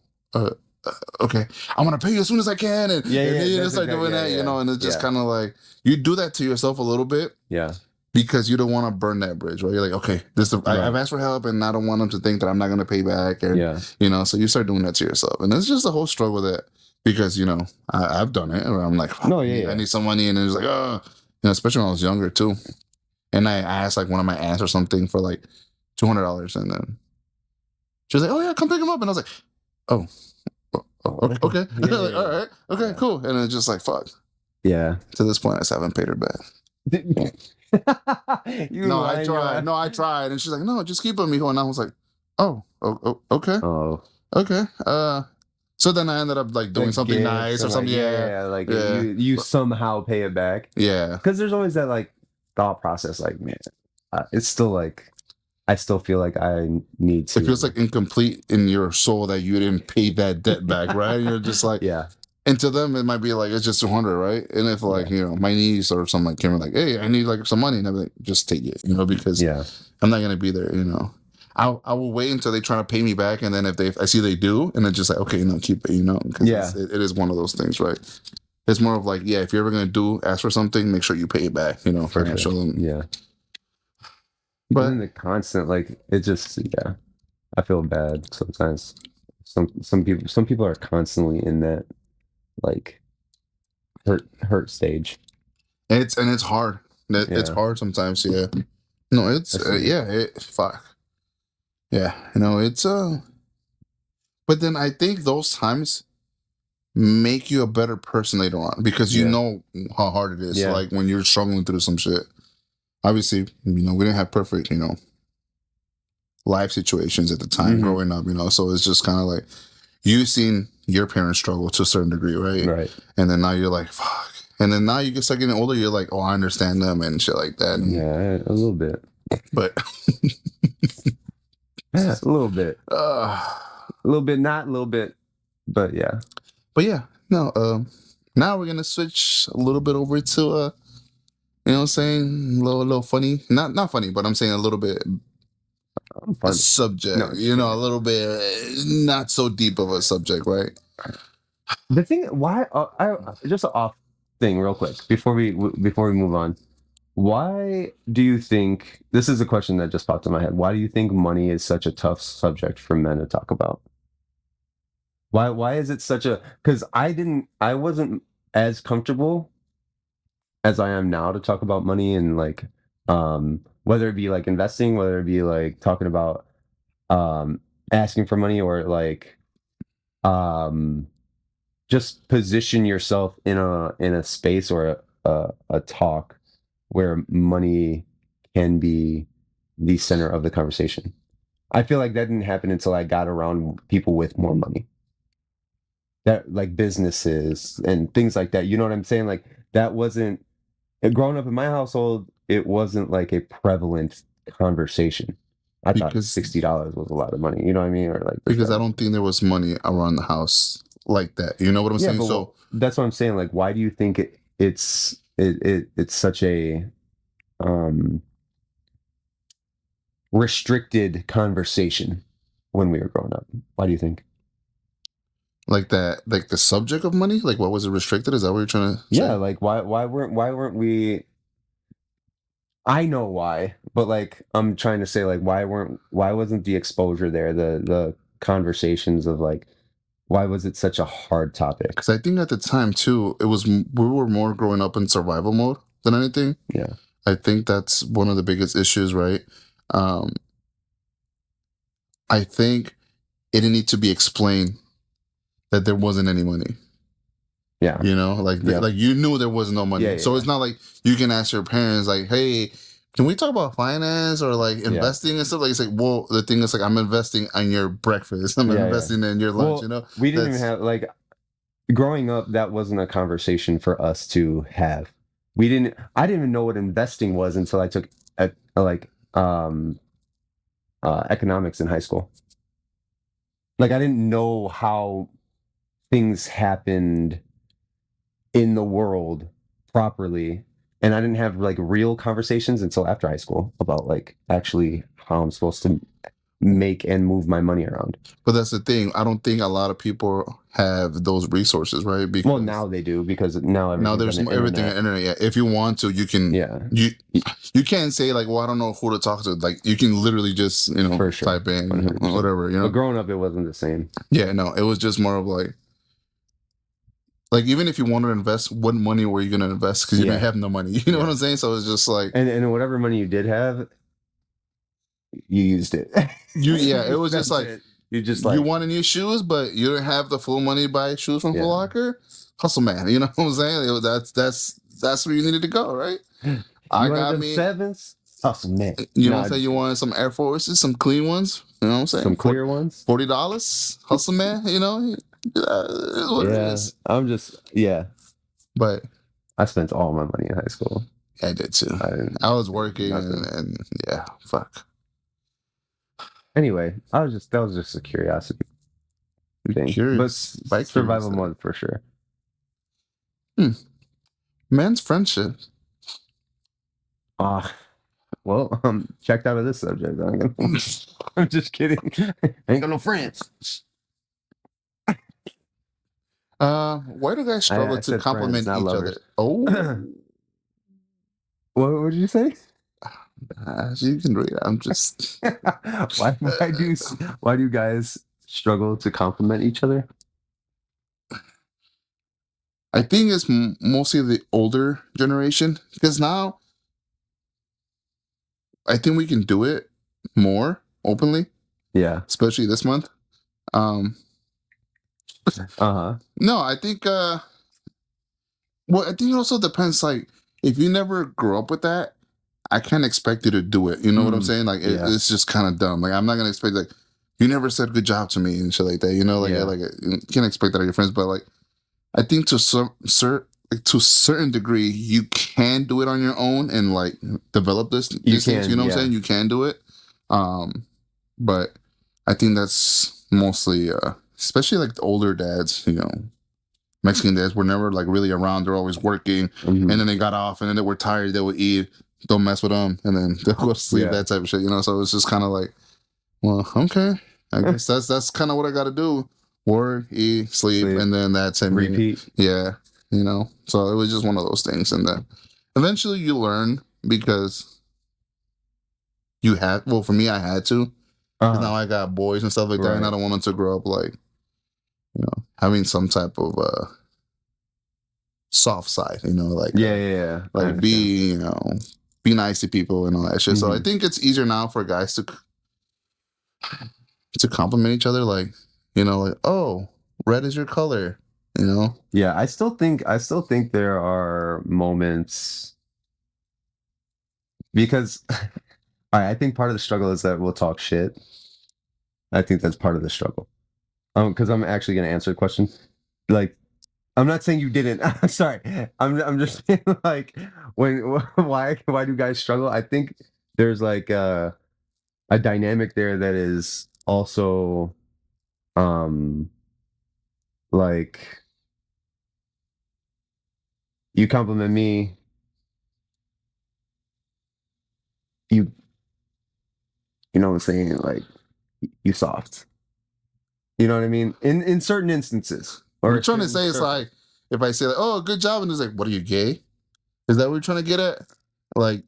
[SPEAKER 2] Okay, I'm gonna pay you as soon as I can, and,
[SPEAKER 1] yeah,
[SPEAKER 2] and
[SPEAKER 1] yeah.
[SPEAKER 2] then you
[SPEAKER 1] That's
[SPEAKER 2] start
[SPEAKER 1] exactly,
[SPEAKER 2] doing
[SPEAKER 1] yeah,
[SPEAKER 2] that,
[SPEAKER 1] yeah,
[SPEAKER 2] and it's just
[SPEAKER 1] yeah,
[SPEAKER 2] kind of like you do that to yourself a little bit,
[SPEAKER 1] yeah.
[SPEAKER 2] because you don't want to burn that bridge, right? You're like, okay, I've
[SPEAKER 1] Right.
[SPEAKER 2] asked for help, and I don't want them to think that I'm not going to pay back, and
[SPEAKER 1] Yeah.
[SPEAKER 2] so you start doing that to yourself, and it's just a whole struggle with it because I've done it where I'm like, fuck,
[SPEAKER 1] No,
[SPEAKER 2] I
[SPEAKER 1] yeah,
[SPEAKER 2] need, I
[SPEAKER 1] yeah.
[SPEAKER 2] need some money, and it's like, oh, especially when I was younger too, and I asked like one of my aunts or something for like $200, and then she was like, oh yeah, come pick him up, and I was like, oh,
[SPEAKER 1] Oh,
[SPEAKER 2] okay,
[SPEAKER 1] okay.
[SPEAKER 2] okay.
[SPEAKER 1] Yeah,
[SPEAKER 2] Like, all
[SPEAKER 1] yeah,
[SPEAKER 2] right, okay,
[SPEAKER 1] yeah.
[SPEAKER 2] cool, and it's just like, fuck.
[SPEAKER 1] Yeah.
[SPEAKER 2] To this point, I still haven't paid her back.
[SPEAKER 1] You
[SPEAKER 2] No, I
[SPEAKER 1] lying your
[SPEAKER 2] tried.
[SPEAKER 1] ass.
[SPEAKER 2] No, I tried. And she's like, no, just keep them, mijo. And I was like, oh, okay.
[SPEAKER 1] Oh,
[SPEAKER 2] Okay. So then I ended up like doing
[SPEAKER 1] like
[SPEAKER 2] something
[SPEAKER 1] gifts
[SPEAKER 2] nice or
[SPEAKER 1] and like
[SPEAKER 2] something. Yeah,
[SPEAKER 1] yeah, like
[SPEAKER 2] yeah,
[SPEAKER 1] you
[SPEAKER 2] but
[SPEAKER 1] somehow pay it back
[SPEAKER 2] yeah.
[SPEAKER 1] because there's always that like thought process. Like man, it's still like I still feel like I need
[SPEAKER 2] It feels
[SPEAKER 1] to.
[SPEAKER 2] like incomplete in your soul that you didn't pay that debt back, right? And you're just like,
[SPEAKER 1] Yeah,
[SPEAKER 2] and to them, it might be like, it's just 200, right? And if like,
[SPEAKER 1] yeah,
[SPEAKER 2] my niece or something like came like, hey, I need like some money. And I'm like, just take it, because
[SPEAKER 1] yeah,
[SPEAKER 2] I'm not going to be there. I will wait until they try to pay me back. And then if I see they do, and it's just like, okay, keep it,
[SPEAKER 1] yeah,
[SPEAKER 2] because it is one of those things, right? It's more of like, yeah, if you're ever going to ask for something, make sure you pay it back,
[SPEAKER 1] for sure.
[SPEAKER 2] financial.
[SPEAKER 1] Yeah, and
[SPEAKER 2] But
[SPEAKER 1] then the constant like it just yeah, I feel bad sometimes. Some people are constantly in that like hurt stage.
[SPEAKER 2] it's hard. It's
[SPEAKER 1] Yeah,
[SPEAKER 2] hard sometimes. Yeah. No, it's,
[SPEAKER 1] that's it.
[SPEAKER 2] yeah, fuck. Yeah. It's, but then I think those times make you a better person later on because you
[SPEAKER 1] Yeah,
[SPEAKER 2] know how hard it is.
[SPEAKER 1] yeah.
[SPEAKER 2] Like when you're struggling through some shit. Obviously, we didn't have perfect, life situations at the time
[SPEAKER 1] Hmm.
[SPEAKER 2] growing up, so it's just kind of like you've seen your parents struggle to a certain degree, right?
[SPEAKER 1] Right.
[SPEAKER 2] And then now you're like, fuck. And then now you get start getting older, you're like, oh, I understand them and shit like that.
[SPEAKER 1] Yeah, a little bit.
[SPEAKER 2] But
[SPEAKER 1] Yeah, a little bit.
[SPEAKER 2] uh,
[SPEAKER 1] A little bit, not a little bit, but yeah.
[SPEAKER 2] but yeah, no, now we're gonna switch a little bit over to you know what I'm saying? A little funny. Not funny, but I'm saying a little bit
[SPEAKER 1] I'm
[SPEAKER 2] a
[SPEAKER 1] fun. No,
[SPEAKER 2] subject,
[SPEAKER 1] just
[SPEAKER 2] a
[SPEAKER 1] kidding.
[SPEAKER 2] little bit not so deep of a subject, right?
[SPEAKER 1] The thing, why? Just an off thing, real quick, before we move on. Why do you think this is a question that just popped in my head? Why do you think money is such a tough subject for men to talk about? Why is it such a? Because I wasn't as comfortable as I am now to talk about money and like, whether it be like investing, whether it be like talking about um asking for money or like um just position yourself in a space or a talk where money can be the center of the conversation. I feel like that didn't happen until I got around people with more money. That like businesses and things like that. You know what I'm saying? Like that wasn't growing up in my household, it wasn't like a prevalent conversation. I thought
[SPEAKER 2] Because
[SPEAKER 1] $60 was a lot of money. You know what I mean? Or like this, that,
[SPEAKER 2] I
[SPEAKER 1] and the
[SPEAKER 2] don't
[SPEAKER 1] third.
[SPEAKER 2] think there was money around the house like that. You know what I'm
[SPEAKER 1] Yeah,
[SPEAKER 2] saying?
[SPEAKER 1] but
[SPEAKER 2] So
[SPEAKER 1] that's what I'm saying. Like, why do you think it's such a um restricted conversation when we were growing up? Why do you think?
[SPEAKER 2] like that, like the subject of money, like what was it restricted? Is that what you're trying to
[SPEAKER 1] Yeah,
[SPEAKER 2] say?
[SPEAKER 1] like why weren't we I know why, but like I'm trying to say like why wasn't the exposure there, the conversations of like why was it such a hard topic?
[SPEAKER 2] Because I think at the time too, we were more growing up in survival mode than anything.
[SPEAKER 1] Yeah.
[SPEAKER 2] I think that's one of the biggest issues, right? Um, I think it didn't need to be explained that there wasn't any money.
[SPEAKER 1] Yeah.
[SPEAKER 2] Like
[SPEAKER 1] Yeah.
[SPEAKER 2] like you knew there was no
[SPEAKER 1] Yeah,
[SPEAKER 2] money,
[SPEAKER 1] yeah,
[SPEAKER 2] so
[SPEAKER 1] yeah.
[SPEAKER 2] it's not like you can ask your parents like, "Hey, can we talk about finance or like
[SPEAKER 1] Yeah.
[SPEAKER 2] investing and stuff?" Like it's like, well, the thing is like I'm investing on your breakfast, I'm
[SPEAKER 1] Yeah, yeah.
[SPEAKER 2] investing in your lunch.
[SPEAKER 1] Well, we didn't even
[SPEAKER 2] That's
[SPEAKER 1] have like growing up, that wasn't a conversation for us to have. I didn't even know what investing was until I took like economics in high school. Like I didn't know how things happened in the world properly. And I didn't have like real conversations until after high school about like actually how I'm supposed to make and move my money around.
[SPEAKER 2] But that's the thing. I don't think a lot of people have those resources, right?
[SPEAKER 1] Well,
[SPEAKER 2] Because
[SPEAKER 1] now they do because now
[SPEAKER 2] now
[SPEAKER 1] everything's on
[SPEAKER 2] there's
[SPEAKER 1] the
[SPEAKER 2] everything on
[SPEAKER 1] internet.
[SPEAKER 2] the internet. Yeah, if you want to, you can.
[SPEAKER 1] Yeah,
[SPEAKER 2] You you can't say like, well, I don't know who to talk to. Like you can literally just
[SPEAKER 1] for sure,
[SPEAKER 2] type in
[SPEAKER 1] 100%.
[SPEAKER 2] whatever.
[SPEAKER 1] But growing up, it wasn't the same.
[SPEAKER 2] Yeah, no, it was just more of like even if you want to invest, what money were you going to invest? Because you didn't
[SPEAKER 1] Yeah,
[SPEAKER 2] have no money. You know what
[SPEAKER 1] yeah.
[SPEAKER 2] I'm saying? So it's just like
[SPEAKER 1] And whatever money you did have, you used it.
[SPEAKER 2] yeah, it was just
[SPEAKER 1] That's
[SPEAKER 2] like
[SPEAKER 1] it. You just
[SPEAKER 2] you
[SPEAKER 1] like,
[SPEAKER 2] wanted new shoes, but you didn't have the full money to buy shoes from Foot
[SPEAKER 1] yeah.
[SPEAKER 2] Locker. Hustle man, you know what I'm saying? That's where you needed to go, right? I
[SPEAKER 1] You wanted
[SPEAKER 2] got
[SPEAKER 1] them
[SPEAKER 2] me.
[SPEAKER 1] sevens? Awesome, man.
[SPEAKER 2] You know what I'm
[SPEAKER 1] Nah,
[SPEAKER 2] saying? You wanted some Air Forces, some clean ones. You know what I'm saying?
[SPEAKER 1] some clear ones.
[SPEAKER 2] $40. Hustle man, it is what it
[SPEAKER 1] Yeah,
[SPEAKER 2] is.
[SPEAKER 1] I'm just, yeah.
[SPEAKER 2] But
[SPEAKER 1] I spent all my money in high school.
[SPEAKER 2] I did too.
[SPEAKER 1] I didn't
[SPEAKER 2] I was
[SPEAKER 1] do
[SPEAKER 2] working
[SPEAKER 1] nothing.
[SPEAKER 2] and yeah, fuck.
[SPEAKER 1] Anyway, that was just a curiosity
[SPEAKER 2] You're
[SPEAKER 1] thing, but
[SPEAKER 2] curious. By
[SPEAKER 1] survival
[SPEAKER 2] curiosity.
[SPEAKER 1] mode for sure.
[SPEAKER 2] Man's friendship.
[SPEAKER 1] Ah, well, checked out of this subject. I'm just kidding. Ain't got no friends.
[SPEAKER 2] Why do guys struggle
[SPEAKER 1] I
[SPEAKER 2] to
[SPEAKER 1] said friends,
[SPEAKER 2] compliment
[SPEAKER 1] not
[SPEAKER 2] each
[SPEAKER 1] lovers.
[SPEAKER 2] other? Oh,
[SPEAKER 1] What did you say?
[SPEAKER 2] you can read it. I'm just.
[SPEAKER 1] Why do you guys struggle to compliment each other?
[SPEAKER 2] I think it's mostly the older generation because now I think we can do it more openly,
[SPEAKER 1] Yeah.
[SPEAKER 2] especially this month. Um,
[SPEAKER 1] Uh-huh.
[SPEAKER 2] no, I think. Well, I think it also depends. Like, if you never grew up with that, I can't expect you to do it. You know what I'm saying? Like,
[SPEAKER 1] Yeah.
[SPEAKER 2] it's just kind of dumb. Like, I'm not gonna expect like you never said good job to me and shit like that. You know, like,
[SPEAKER 1] Yeah.
[SPEAKER 2] you can't expect that of your friends. But like, I think to a certain degree, you can do it on your own and like develop these things. You know what I'm saying? You can do it. But I think that's mostly, especially like the older dads. Mexican dads were never like really around. They're always working,
[SPEAKER 1] Mhm.
[SPEAKER 2] and then they got off, and then they were tired. They would eat. Don't mess with them, and then they'll go to sleep.
[SPEAKER 1] Yeah.
[SPEAKER 2] That type of shit. So it's just kind of like, well, okay. I guess that's kind of what I got to do. Work, eat, sleep,
[SPEAKER 1] Sleep.
[SPEAKER 2] and then that's it.
[SPEAKER 1] Repeat.
[SPEAKER 2] Yeah, So it was just one of those things, and then eventually you learn because you had. Well, for me, I had to. 'Cause now I got boys and stuff like that, and I
[SPEAKER 1] Right.
[SPEAKER 2] don't want them to grow up like having some type of soft side. Like
[SPEAKER 1] Yeah. I
[SPEAKER 2] like
[SPEAKER 1] understand.
[SPEAKER 2] be nice to people and all that shit. So I think it's easier now for guys to compliment each other, like like, oh, red is your color.
[SPEAKER 1] Yeah, I still think there are moments because all right, I think part of the struggle is that we'll talk shit. I think that's part of the struggle. Because I'm actually going to answer the question. Like, I'm not saying you didn't. I'm sorry. I'm just saying like when why do guys struggle? I think there's like a dynamic there that is also um like you compliment me, you you know what I'm saying, like you soft. You know what I mean? In certain instances
[SPEAKER 2] What
[SPEAKER 1] or
[SPEAKER 2] you're
[SPEAKER 1] a
[SPEAKER 2] trying to
[SPEAKER 1] certain
[SPEAKER 2] say is
[SPEAKER 1] circle.
[SPEAKER 2] like if I say like, oh, good job, and it's like, what are you gay? Is that what you're trying to get at? Like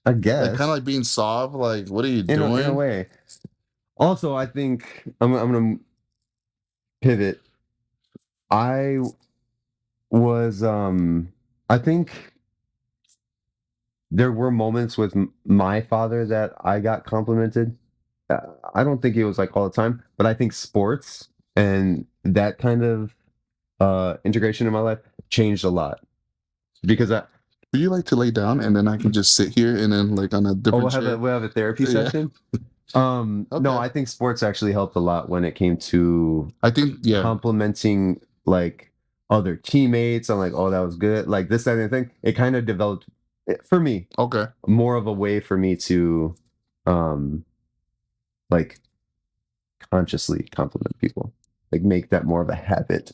[SPEAKER 1] I
[SPEAKER 2] kind of
[SPEAKER 1] guess
[SPEAKER 2] like being soft. Like, what are you
[SPEAKER 1] in a
[SPEAKER 2] doing?
[SPEAKER 1] way. Also, I think I'm gonna pivot. I was I think there were moments with my father that I got complimented. I don't think it was like all the time, but I think sports and that kind of integration in my life changed a lot because
[SPEAKER 2] Would you like to lay down and then I can just sit here and then like on a different chair?
[SPEAKER 1] we'll have a therapy
[SPEAKER 2] Yeah.
[SPEAKER 1] session. No,
[SPEAKER 2] Okay.
[SPEAKER 1] I think sports actually helped a lot when it came to
[SPEAKER 2] I think
[SPEAKER 1] complimenting like other teammates. I'm like, oh, that was good. Like this, that, and the thing. It kind of developed for me
[SPEAKER 2] Okay.
[SPEAKER 1] more of a way for me to like consciously compliment people. Like make that more of a habit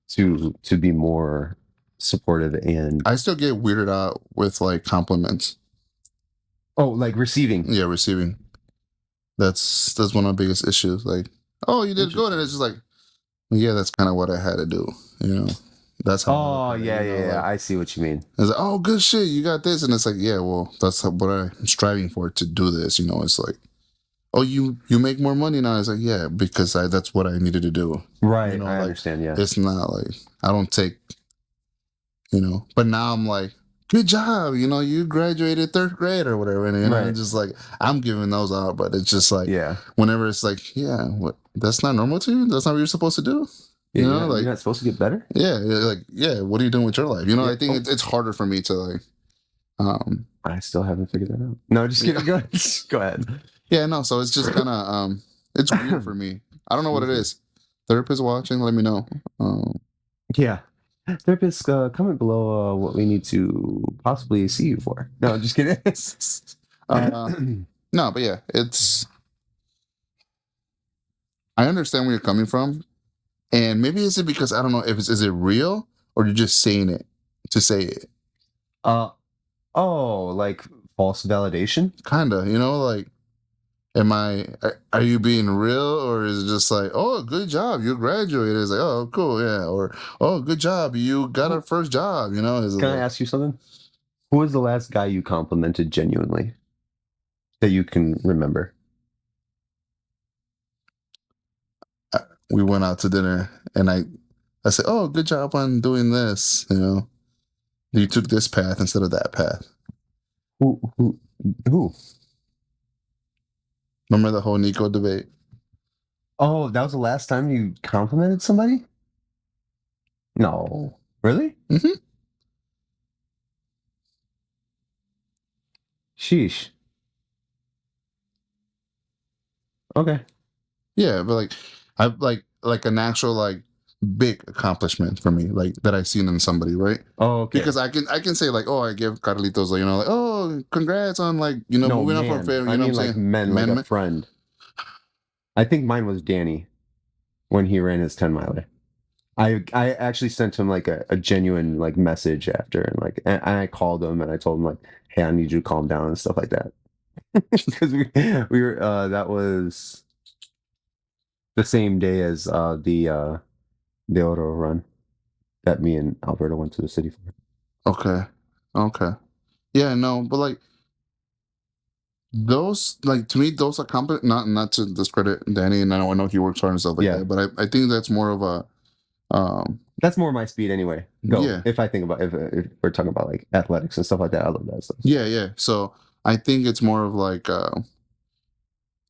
[SPEAKER 1] to be more supportive and
[SPEAKER 2] I still get weirded out with like compliments.
[SPEAKER 1] oh, like receiving.
[SPEAKER 2] Yeah, receiving. That's one of the biggest issues. Like, oh, you did good, and it's just like, yeah, that's kind of what I had to do. You know, that's how I look
[SPEAKER 1] Oh
[SPEAKER 2] at it.
[SPEAKER 1] yeah,
[SPEAKER 2] You know,
[SPEAKER 1] yeah, yeah.
[SPEAKER 2] like
[SPEAKER 1] I see what you mean.
[SPEAKER 2] it's like, oh, good shit, you got this, and it's like, yeah, well, that's what I'm striving for to do this. You know, it's like, oh, you make more money now. It's like, yeah, because that's what I needed to do. You
[SPEAKER 1] Right,
[SPEAKER 2] know,
[SPEAKER 1] I
[SPEAKER 2] like
[SPEAKER 1] understand. Yeah.
[SPEAKER 2] it's not like I don't take, you know, but now I'm like, good job, you know, you graduated third grade or whatever, and you know,
[SPEAKER 1] Right.
[SPEAKER 2] it's just like I'm giving those out, but it's just like
[SPEAKER 1] Yeah.
[SPEAKER 2] whenever it's like, yeah, what that's not normal to you. That's not what you're supposed to do.
[SPEAKER 1] Yeah.
[SPEAKER 2] You know,
[SPEAKER 1] You're
[SPEAKER 2] like
[SPEAKER 1] not supposed to get better.
[SPEAKER 2] yeah, like yeah, what are you doing with your life? You know,
[SPEAKER 1] Yeah.
[SPEAKER 2] I think
[SPEAKER 1] Oh,
[SPEAKER 2] it's harder for me to like, um,
[SPEAKER 1] I still haven't figured that out. No, just
[SPEAKER 2] yeah,
[SPEAKER 1] kidding. Go ahead. Go ahead.
[SPEAKER 2] yeah, no. So it's just kind of it's weird for me. I don't know what it
[SPEAKER 1] Excuse me.
[SPEAKER 2] is. Therapist watching, let me know.
[SPEAKER 1] Yeah. Therapists, comment below what we need to possibly see you for. No, just kidding.
[SPEAKER 2] uh, no, but yeah, it's. I understand where you're coming from, and maybe is it because I don't know if it's is it real or you're just saying it to say it.
[SPEAKER 1] uh oh, like false validation?
[SPEAKER 2] Kinda, you know, like am I are you being real or is it just like, oh, good job, you graduated? It's like, oh, cool, yeah, or oh, good job, you got a
[SPEAKER 1] Who,
[SPEAKER 2] first job, you know? Is it
[SPEAKER 1] can I
[SPEAKER 2] like
[SPEAKER 1] ask you something? Who was the last guy you complimented genuinely that you can remember?
[SPEAKER 2] uh, we went out to dinner and I said, oh, good job on doing this, you know. You took this path instead of that path.
[SPEAKER 1] Who who?
[SPEAKER 2] Remember the whole Nico debate?
[SPEAKER 1] Oh, that was the last time you complimented somebody? No. Really?
[SPEAKER 2] Hmm.
[SPEAKER 1] Sheesh. Okay.
[SPEAKER 2] Yeah, but like I like an actual like big accomplishment for me, like that I've seen in somebody, right?
[SPEAKER 1] Oh,
[SPEAKER 2] Because
[SPEAKER 1] okay.
[SPEAKER 2] I can say like, oh, I give Carlitos like, you know, like, oh, congrats on like, you know,
[SPEAKER 1] No,
[SPEAKER 2] moving up from
[SPEAKER 1] man.
[SPEAKER 2] fair,
[SPEAKER 1] I
[SPEAKER 2] you know what I'm
[SPEAKER 1] mean like
[SPEAKER 2] saying?
[SPEAKER 1] men, like a
[SPEAKER 2] Amendment.
[SPEAKER 1] friend. I think mine was Danny when he ran his 10 miler. I actually sent him like a genuine like message after and like and I called him and I told him like, hey, I need you to calm down and stuff like that. Because we were that was the same day as the auto run that me and Alberto went to the city for.
[SPEAKER 2] Okay. Okay. Yeah, no, but like those like to me those accomplish not to discredit Danny and I know he works hard and stuff like
[SPEAKER 1] Yeah.
[SPEAKER 2] that, but I think that's more of a
[SPEAKER 1] That's more my speed anyway. Go.
[SPEAKER 2] yeah.
[SPEAKER 1] If I think about if we're talking about like athletics and stuff like that, I love that stuff.
[SPEAKER 2] Yeah, yeah. So I think it's more of like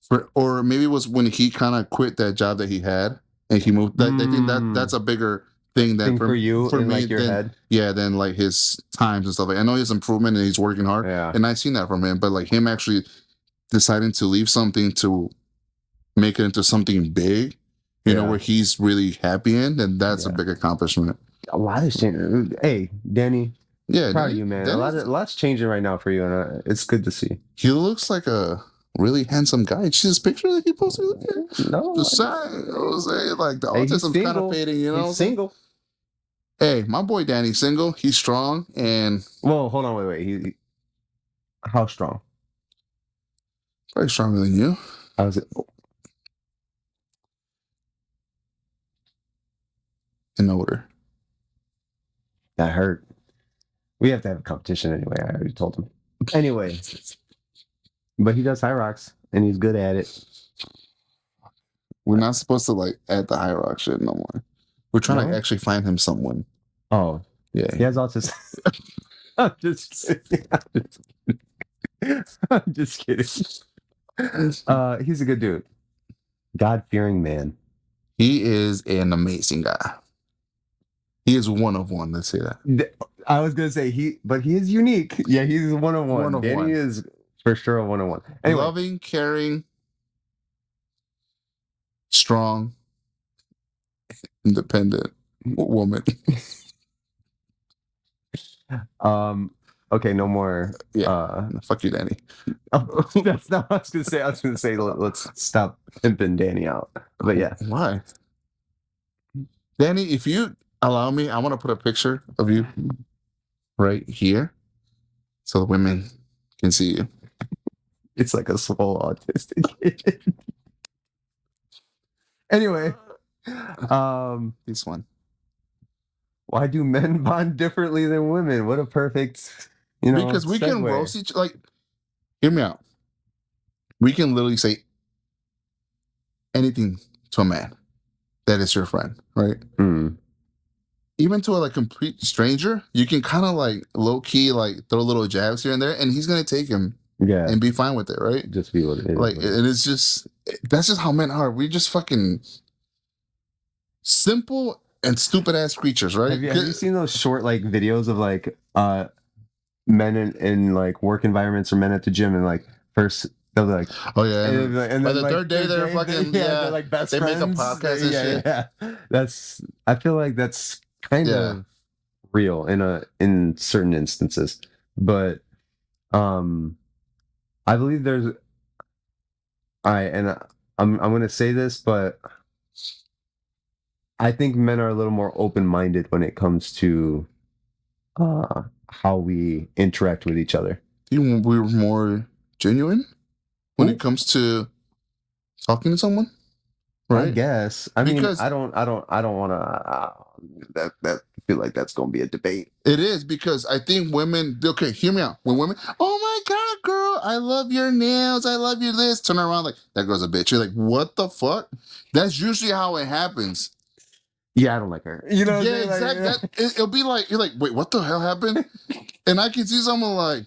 [SPEAKER 2] for, or maybe it was when he kind of quit that job that he had and he moved. I think that
[SPEAKER 1] Mm,
[SPEAKER 2] that's a bigger thing than
[SPEAKER 1] thing for you
[SPEAKER 2] for
[SPEAKER 1] in
[SPEAKER 2] me
[SPEAKER 1] like your
[SPEAKER 2] than
[SPEAKER 1] head.
[SPEAKER 2] yeah than like his times and stuff. Like, I know his improvement and he's working hard,
[SPEAKER 1] Yeah.
[SPEAKER 2] and I've seen that from him. But like him actually deciding to leave something to make it into something big, you know,
[SPEAKER 1] Yeah.
[SPEAKER 2] where he's really happy in, then that's a
[SPEAKER 1] Yeah.
[SPEAKER 2] big accomplishment.
[SPEAKER 1] A lot is changing. Hey, Danny,
[SPEAKER 2] Yeah,
[SPEAKER 1] proud of you, man. A lot's changing right now for you, and it's good to see.
[SPEAKER 2] he looks like a really handsome guy. See his picture that he posted.
[SPEAKER 1] No,
[SPEAKER 2] Just saying, you know what I'm saying? Like the
[SPEAKER 1] hey, he's
[SPEAKER 2] autism's kind of
[SPEAKER 1] single.
[SPEAKER 2] fading, you know what
[SPEAKER 1] He's
[SPEAKER 2] I'm saying?
[SPEAKER 1] single.
[SPEAKER 2] Hey, my boy Danny's single. He's strong and
[SPEAKER 1] Whoa, hold on, wait. How strong?
[SPEAKER 2] probably stronger than you.
[SPEAKER 1] How is it?
[SPEAKER 2] In order.
[SPEAKER 1] That hurt. We have to have a competition anyway. I already told him. Anyway, but he does high rocks, and he's good at it.
[SPEAKER 2] We're not supposed to like add the high rock shit no more. We're trying to
[SPEAKER 1] No?
[SPEAKER 2] actually find him someone.
[SPEAKER 1] Oh,
[SPEAKER 2] Yeah.
[SPEAKER 1] he has autism. I'm just kidding. I'm just kidding. He's a good dude. God-fearing man.
[SPEAKER 2] He is an amazing guy. He is one of one. Let's say that.
[SPEAKER 1] I was gonna say but he is unique. Yeah, he's a one on
[SPEAKER 2] One
[SPEAKER 1] one.
[SPEAKER 2] of
[SPEAKER 1] Danny
[SPEAKER 2] one.
[SPEAKER 1] is for sure a one on one. Anyway,
[SPEAKER 2] Loving, caring, strong, independent woman.
[SPEAKER 1] okay, no more.
[SPEAKER 2] Yeah. Fuck you, Danny.
[SPEAKER 1] That's not what I was gonna say. I was gonna say let's stop pimping Danny out. But yeah,
[SPEAKER 2] Why? Danny, if you allow me, I want to put a picture of you right here so the women can see you.
[SPEAKER 1] It's like a small autistic kid. Anyway,
[SPEAKER 2] This one.
[SPEAKER 1] why do men bond differently than women? What a perfect,
[SPEAKER 2] Because we can
[SPEAKER 1] segue.
[SPEAKER 2] roast each like. Hear me out. We can literally say anything to a man that is your friend, right?
[SPEAKER 1] Mm,
[SPEAKER 2] Even to a like complete stranger, you can kind of like low key like throw little jabs here and there, and he's gonna take him
[SPEAKER 1] yeah,
[SPEAKER 2] and be fine with it, right?
[SPEAKER 1] just be what it is.
[SPEAKER 2] Like, and it's just that's just how men are. We just fucking simple and stupid ass creatures, right?
[SPEAKER 1] Have you seen those short like videos of like men in like work environments or men at the gym and like first they'll be like
[SPEAKER 2] Oh yeah,
[SPEAKER 1] and
[SPEAKER 2] by
[SPEAKER 1] then
[SPEAKER 2] the
[SPEAKER 1] like
[SPEAKER 2] third day they're fucking
[SPEAKER 1] they're like best
[SPEAKER 2] they make a
[SPEAKER 1] friends.
[SPEAKER 2] podcast and shit.
[SPEAKER 1] Yeah. That's I feel like that's kind
[SPEAKER 2] Yeah,
[SPEAKER 1] of real in certain instances. But um I believe there's I and I'm gonna say this, but I think men are a little more open-minded when it comes to how we interact with each other.
[SPEAKER 2] even we're more genuine when
[SPEAKER 1] Ooh,
[SPEAKER 2] it comes to talking to someone,
[SPEAKER 1] I
[SPEAKER 2] right?
[SPEAKER 1] guess. I mean,
[SPEAKER 2] Because
[SPEAKER 1] I don't want to. That feel like that's going to be a debate.
[SPEAKER 2] it is because I think women. Okay, hear me out. When women, oh my god, girl, I love your nails. I love your this. Turn around like that girl's a bitch. You're like, what the fuck? That's usually how it happens.
[SPEAKER 1] Yeah, I don't like her. You know what I'm
[SPEAKER 2] Yeah,
[SPEAKER 1] saying?
[SPEAKER 2] exactly.
[SPEAKER 1] Like,
[SPEAKER 2] It'll be like you're like, wait, what the hell happened? And I can see someone like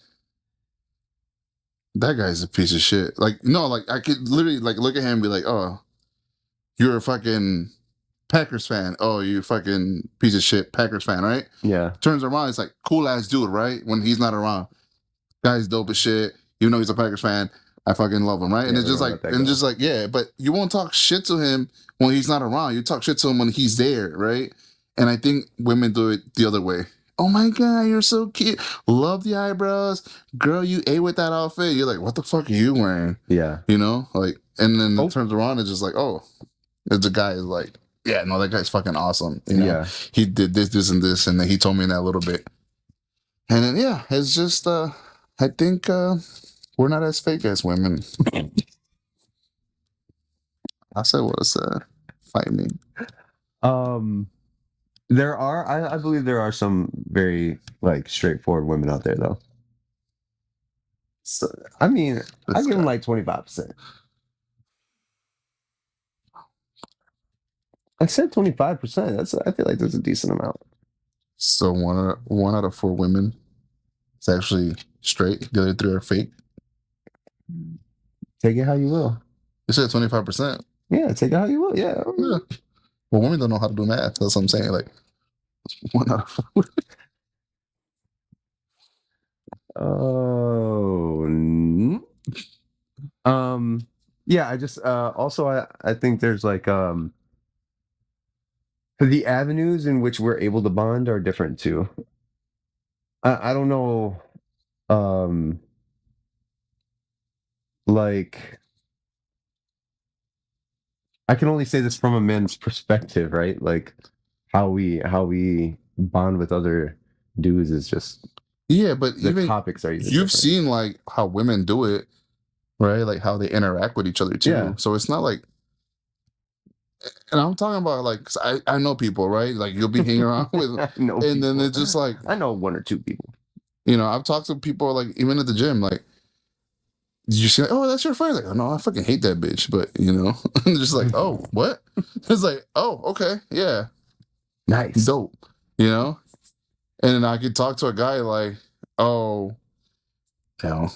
[SPEAKER 2] that guy's a piece of shit. Like no, like I could literally like look at him and be like, oh, you're a fucking Packers fan. Oh, you fucking piece of shit Packers fan, right?
[SPEAKER 1] yeah,
[SPEAKER 2] Turns around, it's like cool ass dude, right? When he's not around, guy's dope as shit. Even though he's a Packers fan, I fucking love him, right? And
[SPEAKER 1] yeah.
[SPEAKER 2] it's
[SPEAKER 1] We're
[SPEAKER 2] just
[SPEAKER 1] gonna
[SPEAKER 2] like,
[SPEAKER 1] let that
[SPEAKER 2] and
[SPEAKER 1] go.
[SPEAKER 2] just like, yeah, but you won't talk shit to him when he's not around. You talk shit to him when he's there, right? And I think women do it the other way. Oh my god, you're so cute. Love the eyebrows, girl. You ate with that outfit. You're like, what the fuck are you wearing?
[SPEAKER 1] Yeah.
[SPEAKER 2] You know, like, and then it
[SPEAKER 1] Oh,
[SPEAKER 2] turns around, it's just like, oh, the guy is like, yeah, no, that guy's fucking awesome. You know,
[SPEAKER 1] yeah.
[SPEAKER 2] he did this, and then he told me that little bit. And then yeah, it's just I think we're not as fake as women. I said what I said. Fight me.
[SPEAKER 1] Um, there are. I believe there are some very like straightforward women out there though. So I mean, I
[SPEAKER 2] This
[SPEAKER 1] give them
[SPEAKER 2] guy.
[SPEAKER 1] like 25%. I said 25%. I feel like that's a decent amount.
[SPEAKER 2] So one out of four women is actually straight. The other three are fake.
[SPEAKER 1] Take it how you will.
[SPEAKER 2] You said 25%.
[SPEAKER 1] Yeah, take it how you will. Yeah.
[SPEAKER 2] Yeah. Well, women don't know how to do math. That's what I'm saying. Like one out of four.
[SPEAKER 1] Oh. Yeah, I just also I think there's like the avenues in which we're able to bond are different too. I don't know um like I can only say this from a man's perspective, right? Like how we bond with other dudes is just
[SPEAKER 2] Yeah, but
[SPEAKER 1] the
[SPEAKER 2] even
[SPEAKER 1] topics are even
[SPEAKER 2] you've
[SPEAKER 1] different.
[SPEAKER 2] seen like how women do it, right? Like how they interact with each other too.
[SPEAKER 1] Yeah.
[SPEAKER 2] So it's not like, and I'm talking about like, 'cause I know people, right? Like you'll be hanging around with,
[SPEAKER 1] I know
[SPEAKER 2] and then
[SPEAKER 1] people.
[SPEAKER 2] it's just like,
[SPEAKER 1] I know one or two people.
[SPEAKER 2] I've talked to people like even at the gym, like, did you see, like, oh, that's your friend? Like, oh, no, I fucking hate that bitch, but and just like, oh, what? It's like, oh, okay, yeah,
[SPEAKER 1] Nice.
[SPEAKER 2] dope, you know. And then I could talk to a guy like, oh, you know,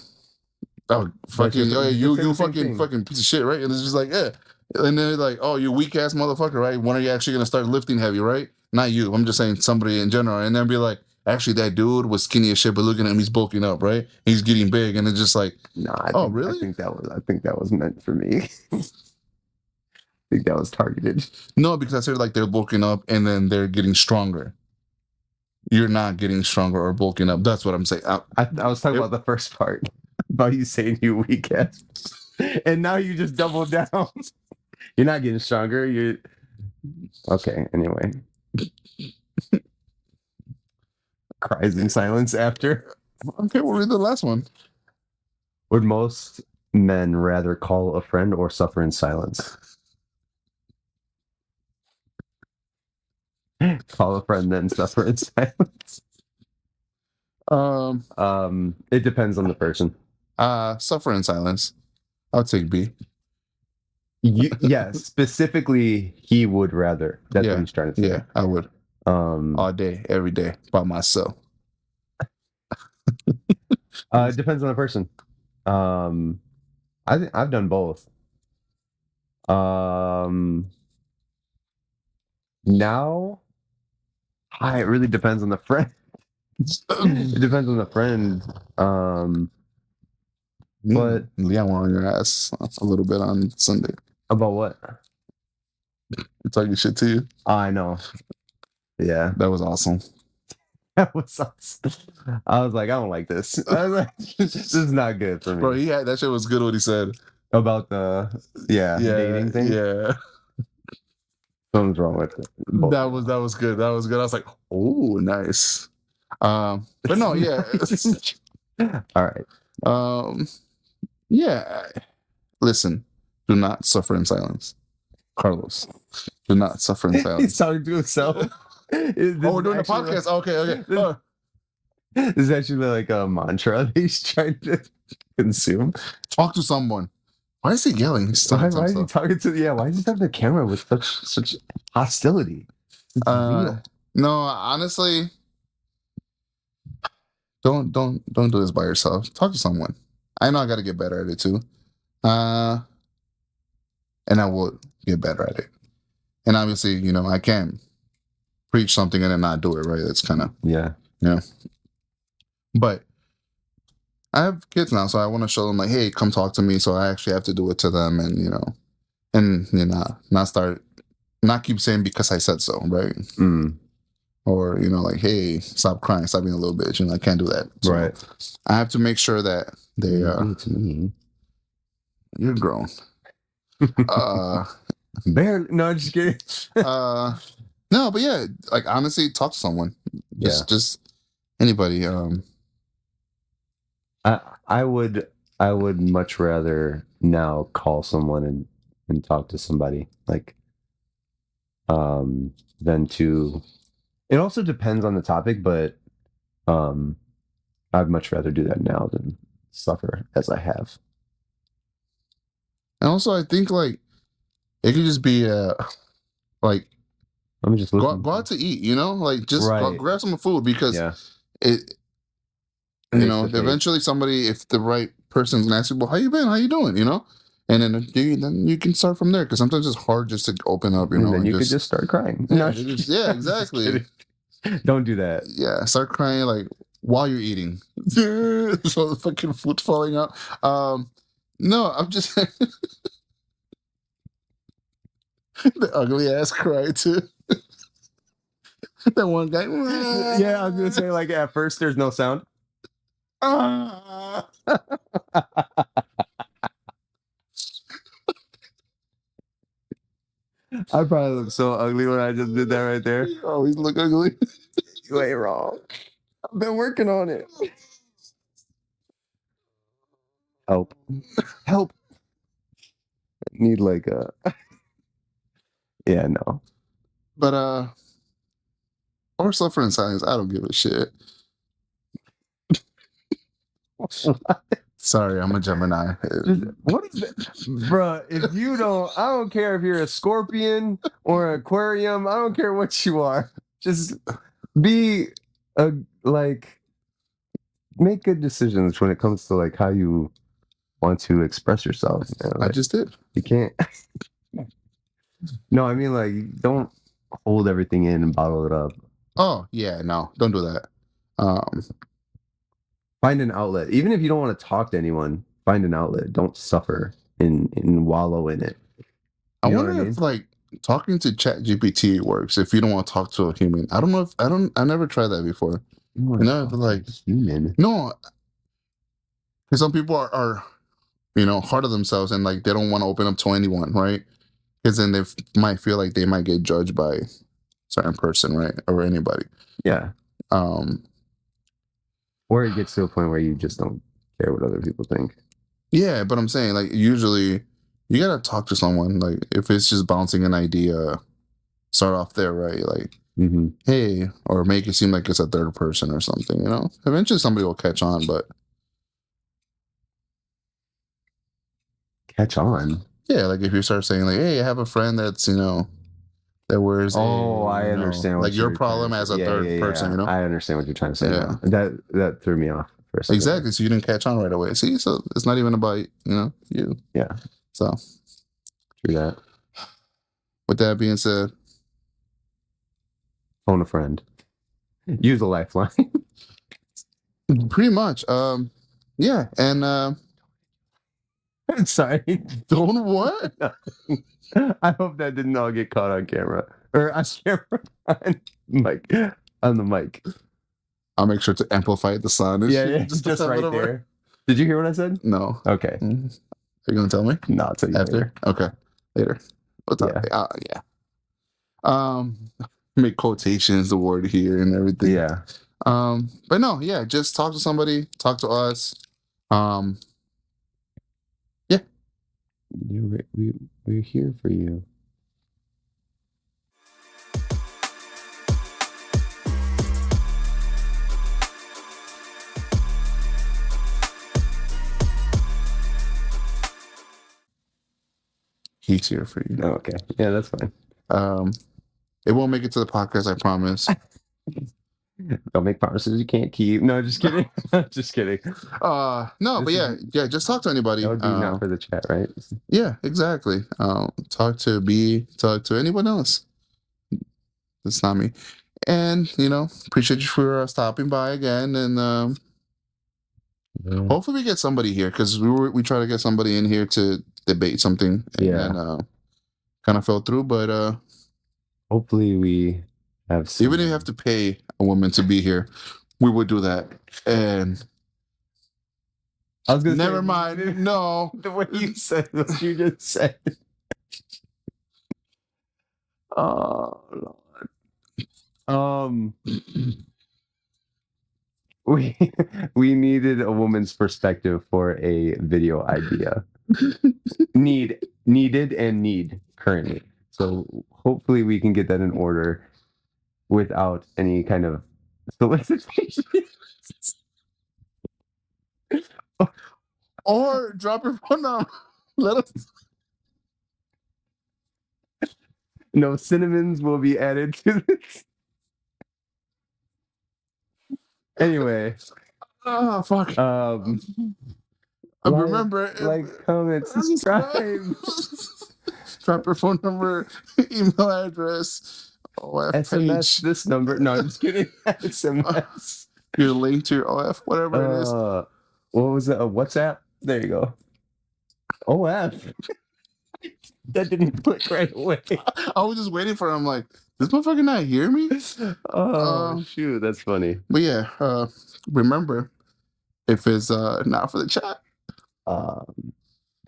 [SPEAKER 2] oh,
[SPEAKER 1] But
[SPEAKER 2] fucking, oh, yeah,
[SPEAKER 1] you'll say
[SPEAKER 2] you
[SPEAKER 1] the same
[SPEAKER 2] fucking
[SPEAKER 1] thing.
[SPEAKER 2] fucking piece of shit, right? And it's just like, yeah. And then they're like, oh, you weak ass motherfucker, right? When are you actually gonna start lifting heavy, right? Not you. I'm just saying somebody in general. And then be like, actually, that dude was skinny as shit, but looking at him, he's bulking up, right? He's getting big, and it's just like,
[SPEAKER 1] No,
[SPEAKER 2] oh,
[SPEAKER 1] I
[SPEAKER 2] really?
[SPEAKER 1] think that was meant for me. I think that was targeted.
[SPEAKER 2] No, because I said like they're bulking up and then they're getting stronger. You're not getting stronger or bulking up. That's what I'm saying.
[SPEAKER 1] I was talking
[SPEAKER 2] It-
[SPEAKER 1] about the first part about you saying you weak ass, and now you just doubled down. You're not getting stronger. You're okay. Anyway, cries in silence after.
[SPEAKER 2] okay, we'll read the last one.
[SPEAKER 1] Would most men rather call a friend or suffer in silence? Call a friend, then suffer in silence.
[SPEAKER 2] Um,
[SPEAKER 1] It depends on the person.
[SPEAKER 2] Suffer in silence. I'll take B.
[SPEAKER 1] Yeah, specifically, he would rather. That's what
[SPEAKER 2] Yeah,
[SPEAKER 1] he's trying to say.
[SPEAKER 2] yeah, I would
[SPEAKER 1] Um,
[SPEAKER 2] all day, every day by myself.
[SPEAKER 1] it depends on the person. I've done both. Now, it really depends on the friend. It depends on the friend. But
[SPEAKER 2] Leon were on your ass a little bit on Sunday.
[SPEAKER 1] about what?
[SPEAKER 2] Talking shit to you.
[SPEAKER 1] I know. Yeah,
[SPEAKER 2] That was awesome.
[SPEAKER 1] that was awesome. I was like, I don't like this. I was like, this is not good for me.
[SPEAKER 2] Bro, that shit was good what he said.
[SPEAKER 1] About the dating thing.
[SPEAKER 2] Yeah.
[SPEAKER 1] Something's wrong with it.
[SPEAKER 2] That was good. That was good. I was like, oh, nice. But no, yeah.
[SPEAKER 1] All right.
[SPEAKER 2] Yeah. Listen, do not suffer in silence. Carlos, do not suffer in silence.
[SPEAKER 1] He's talking to himself.
[SPEAKER 2] We're doing a podcast. Okay.
[SPEAKER 1] This is actually like a mantra that he's trying to consume.
[SPEAKER 2] Talk to someone. Why is he yelling? He's
[SPEAKER 1] Why
[SPEAKER 2] talking to
[SPEAKER 1] is he
[SPEAKER 2] himself.
[SPEAKER 1] talking to? Yeah, why is he talking to the camera with such hostility?
[SPEAKER 2] No, honestly, don't do this by yourself. Talk to someone. I know I got to get better at it too. And I will get better at it. And obviously, I can't preach something and then not do it, right? That's kind of,
[SPEAKER 1] Yeah.
[SPEAKER 2] But I have kids now, so I want to show them like, hey, come talk to me. So I actually have to do it to them, and not keep saying because I said so, right? Or like, hey, stop crying, stop being a little bitch. I can't do that. So
[SPEAKER 1] Right.
[SPEAKER 2] I have to make sure that they
[SPEAKER 1] to me.
[SPEAKER 2] You're grown.
[SPEAKER 1] Barely. No, just kidding.
[SPEAKER 2] No, but yeah, like honestly, talk to someone. Just anybody.
[SPEAKER 1] I would much rather now call someone and talk to somebody like than to. It also depends on the topic, but I'd much rather do that now than suffer as I have.
[SPEAKER 2] And also, I think like it could just be like
[SPEAKER 1] I'm just
[SPEAKER 2] go out to eat. Like just go grab some food because it. Eventually somebody, if the right person's gonna ask you, well, how you been? How you doing? And then you can start from there because sometimes it's hard just to open up.
[SPEAKER 1] And then you could just start crying.
[SPEAKER 2] Yeah, exactly.
[SPEAKER 1] Don't do that.
[SPEAKER 2] Yeah, start crying like while you're eating. So the fucking food's falling out. No, I'm just the ugly ass cry too. That one guy.
[SPEAKER 1] Yeah, I was gonna say like at first there's no sound. I probably look so ugly when I just did that right there.
[SPEAKER 2] You always look ugly.
[SPEAKER 1] You ain't wrong. I've been working on it. Help. I need like a yeah, no.
[SPEAKER 2] But or suffer in silence. I don't give a shit. Sorry, I'm a Gemini.
[SPEAKER 1] What is that? Bruh, if you don't, I don't care if you're a scorpion or an aquarium, I don't care what you are. Just be make good decisions when it comes to like how you want to express yourself.
[SPEAKER 2] I just did.
[SPEAKER 1] You can't. No, I mean like don't hold everything in and bottle it up.
[SPEAKER 2] Oh yeah, no, don't do that.
[SPEAKER 1] Find an outlet. Even if you don't want to talk to anyone, find an outlet. Don't suffer and wallow in it.
[SPEAKER 2] I wonder if like talking to Chat GPT works if you don't want to talk to a human. I don't know if I never tried that before. Like
[SPEAKER 1] human.
[SPEAKER 2] No. Because some people are hard on themselves and like they don't want to open up to anyone, right? Because then they might feel like they might get judged by a certain person, right? Or anybody.
[SPEAKER 1] Yeah. Or it gets to a point where you just don't care what other people think.
[SPEAKER 2] Yeah, but I'm saying like usually you gotta talk to someone. Like if it's just bouncing an idea, start off there, right? Like,
[SPEAKER 1] Mm-hmm.
[SPEAKER 2] hey, or make it seem like it's a third person or something. You know, eventually somebody will catch on. But
[SPEAKER 1] Catch on.
[SPEAKER 2] yeah, like if you start saying like, hey, I have a friend that's that wears a
[SPEAKER 1] Oh, I understand
[SPEAKER 2] like
[SPEAKER 1] what
[SPEAKER 2] your
[SPEAKER 1] you're trying
[SPEAKER 2] problem
[SPEAKER 1] to say.
[SPEAKER 2] as a
[SPEAKER 1] Yeah,
[SPEAKER 2] third
[SPEAKER 1] yeah,
[SPEAKER 2] person.
[SPEAKER 1] yeah.
[SPEAKER 2] You know,
[SPEAKER 1] I understand what you're trying to say
[SPEAKER 2] yeah,
[SPEAKER 1] now. That threw me off for a second.
[SPEAKER 2] exactly. So you didn't catch on right away. See, so it's not even about you.
[SPEAKER 1] Yeah,
[SPEAKER 2] So
[SPEAKER 1] true that.
[SPEAKER 2] with that being said,
[SPEAKER 1] Phone a friend. Use a lifeline.
[SPEAKER 2] pretty much, yeah, and
[SPEAKER 1] Sorry.
[SPEAKER 2] don't what?
[SPEAKER 1] I hope that didn't all get caught on camera or on camera on mic on the mic.
[SPEAKER 2] I'll make sure to amplify the sound. And
[SPEAKER 1] Yeah,
[SPEAKER 2] shit,
[SPEAKER 1] yeah, just
[SPEAKER 2] have it
[SPEAKER 1] right
[SPEAKER 2] over.
[SPEAKER 1] there. Did you hear what I said?
[SPEAKER 2] No.
[SPEAKER 1] Okay.
[SPEAKER 2] Are you gonna tell me
[SPEAKER 1] No, I'll tell you
[SPEAKER 2] after?
[SPEAKER 1] later.
[SPEAKER 2] Okay, later. We'll talk.
[SPEAKER 1] Yeah.
[SPEAKER 2] Yeah. Make quotations the word here and everything.
[SPEAKER 1] Yeah.
[SPEAKER 2] But no, yeah, just talk to somebody, talk to us. Yeah.
[SPEAKER 1] We're here for you.
[SPEAKER 2] He's here for you.
[SPEAKER 1] Oh, okay. Yeah, that's fine.
[SPEAKER 2] It won't make it to the podcast, I promise.
[SPEAKER 1] Don't make promises you can't keep. No, just kidding. Just kidding.
[SPEAKER 2] No, but yeah, just talk to anybody.
[SPEAKER 1] That would be not for the chat, right?
[SPEAKER 2] Yeah, exactly. Talk to B, talk to anyone else. It's not me. And appreciate you for stopping by again. And hopefully we get somebody here because we try to get somebody in here to debate something, and then kind of fell through. But
[SPEAKER 1] hopefully we have some...
[SPEAKER 2] even if you have to pay a woman to be here, we would do that. And
[SPEAKER 1] I was gonna
[SPEAKER 2] never
[SPEAKER 1] say,
[SPEAKER 2] mind. No,
[SPEAKER 1] the way you said what you just said. Oh Lord. We needed a woman's perspective for a video idea. Needed and need currently. So hopefully we can get that in order without any kind of solicitation.
[SPEAKER 2] or drop your phone number. Let us.
[SPEAKER 1] No cinnamons will be added to this. Anyway.
[SPEAKER 2] Oh fuck. Remember,
[SPEAKER 1] like, comment, subscribe.
[SPEAKER 2] Drop your phone number, email address, OF
[SPEAKER 1] SMS
[SPEAKER 2] page.
[SPEAKER 1] this number. No, I'm just kidding. SMS.
[SPEAKER 2] Your link to your OF, whatever it is.
[SPEAKER 1] What was it? A WhatsApp? There you go. OF. That didn't click right away.
[SPEAKER 2] I was just waiting for him. Like, this motherfucker not hear me?
[SPEAKER 1] Shoot, that's funny.
[SPEAKER 2] But yeah, remember, if it's not for the chat,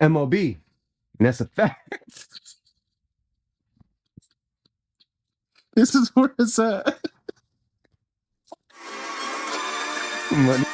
[SPEAKER 1] MOB. And that's a fact.
[SPEAKER 2] this is where it's at.
[SPEAKER 1] Money.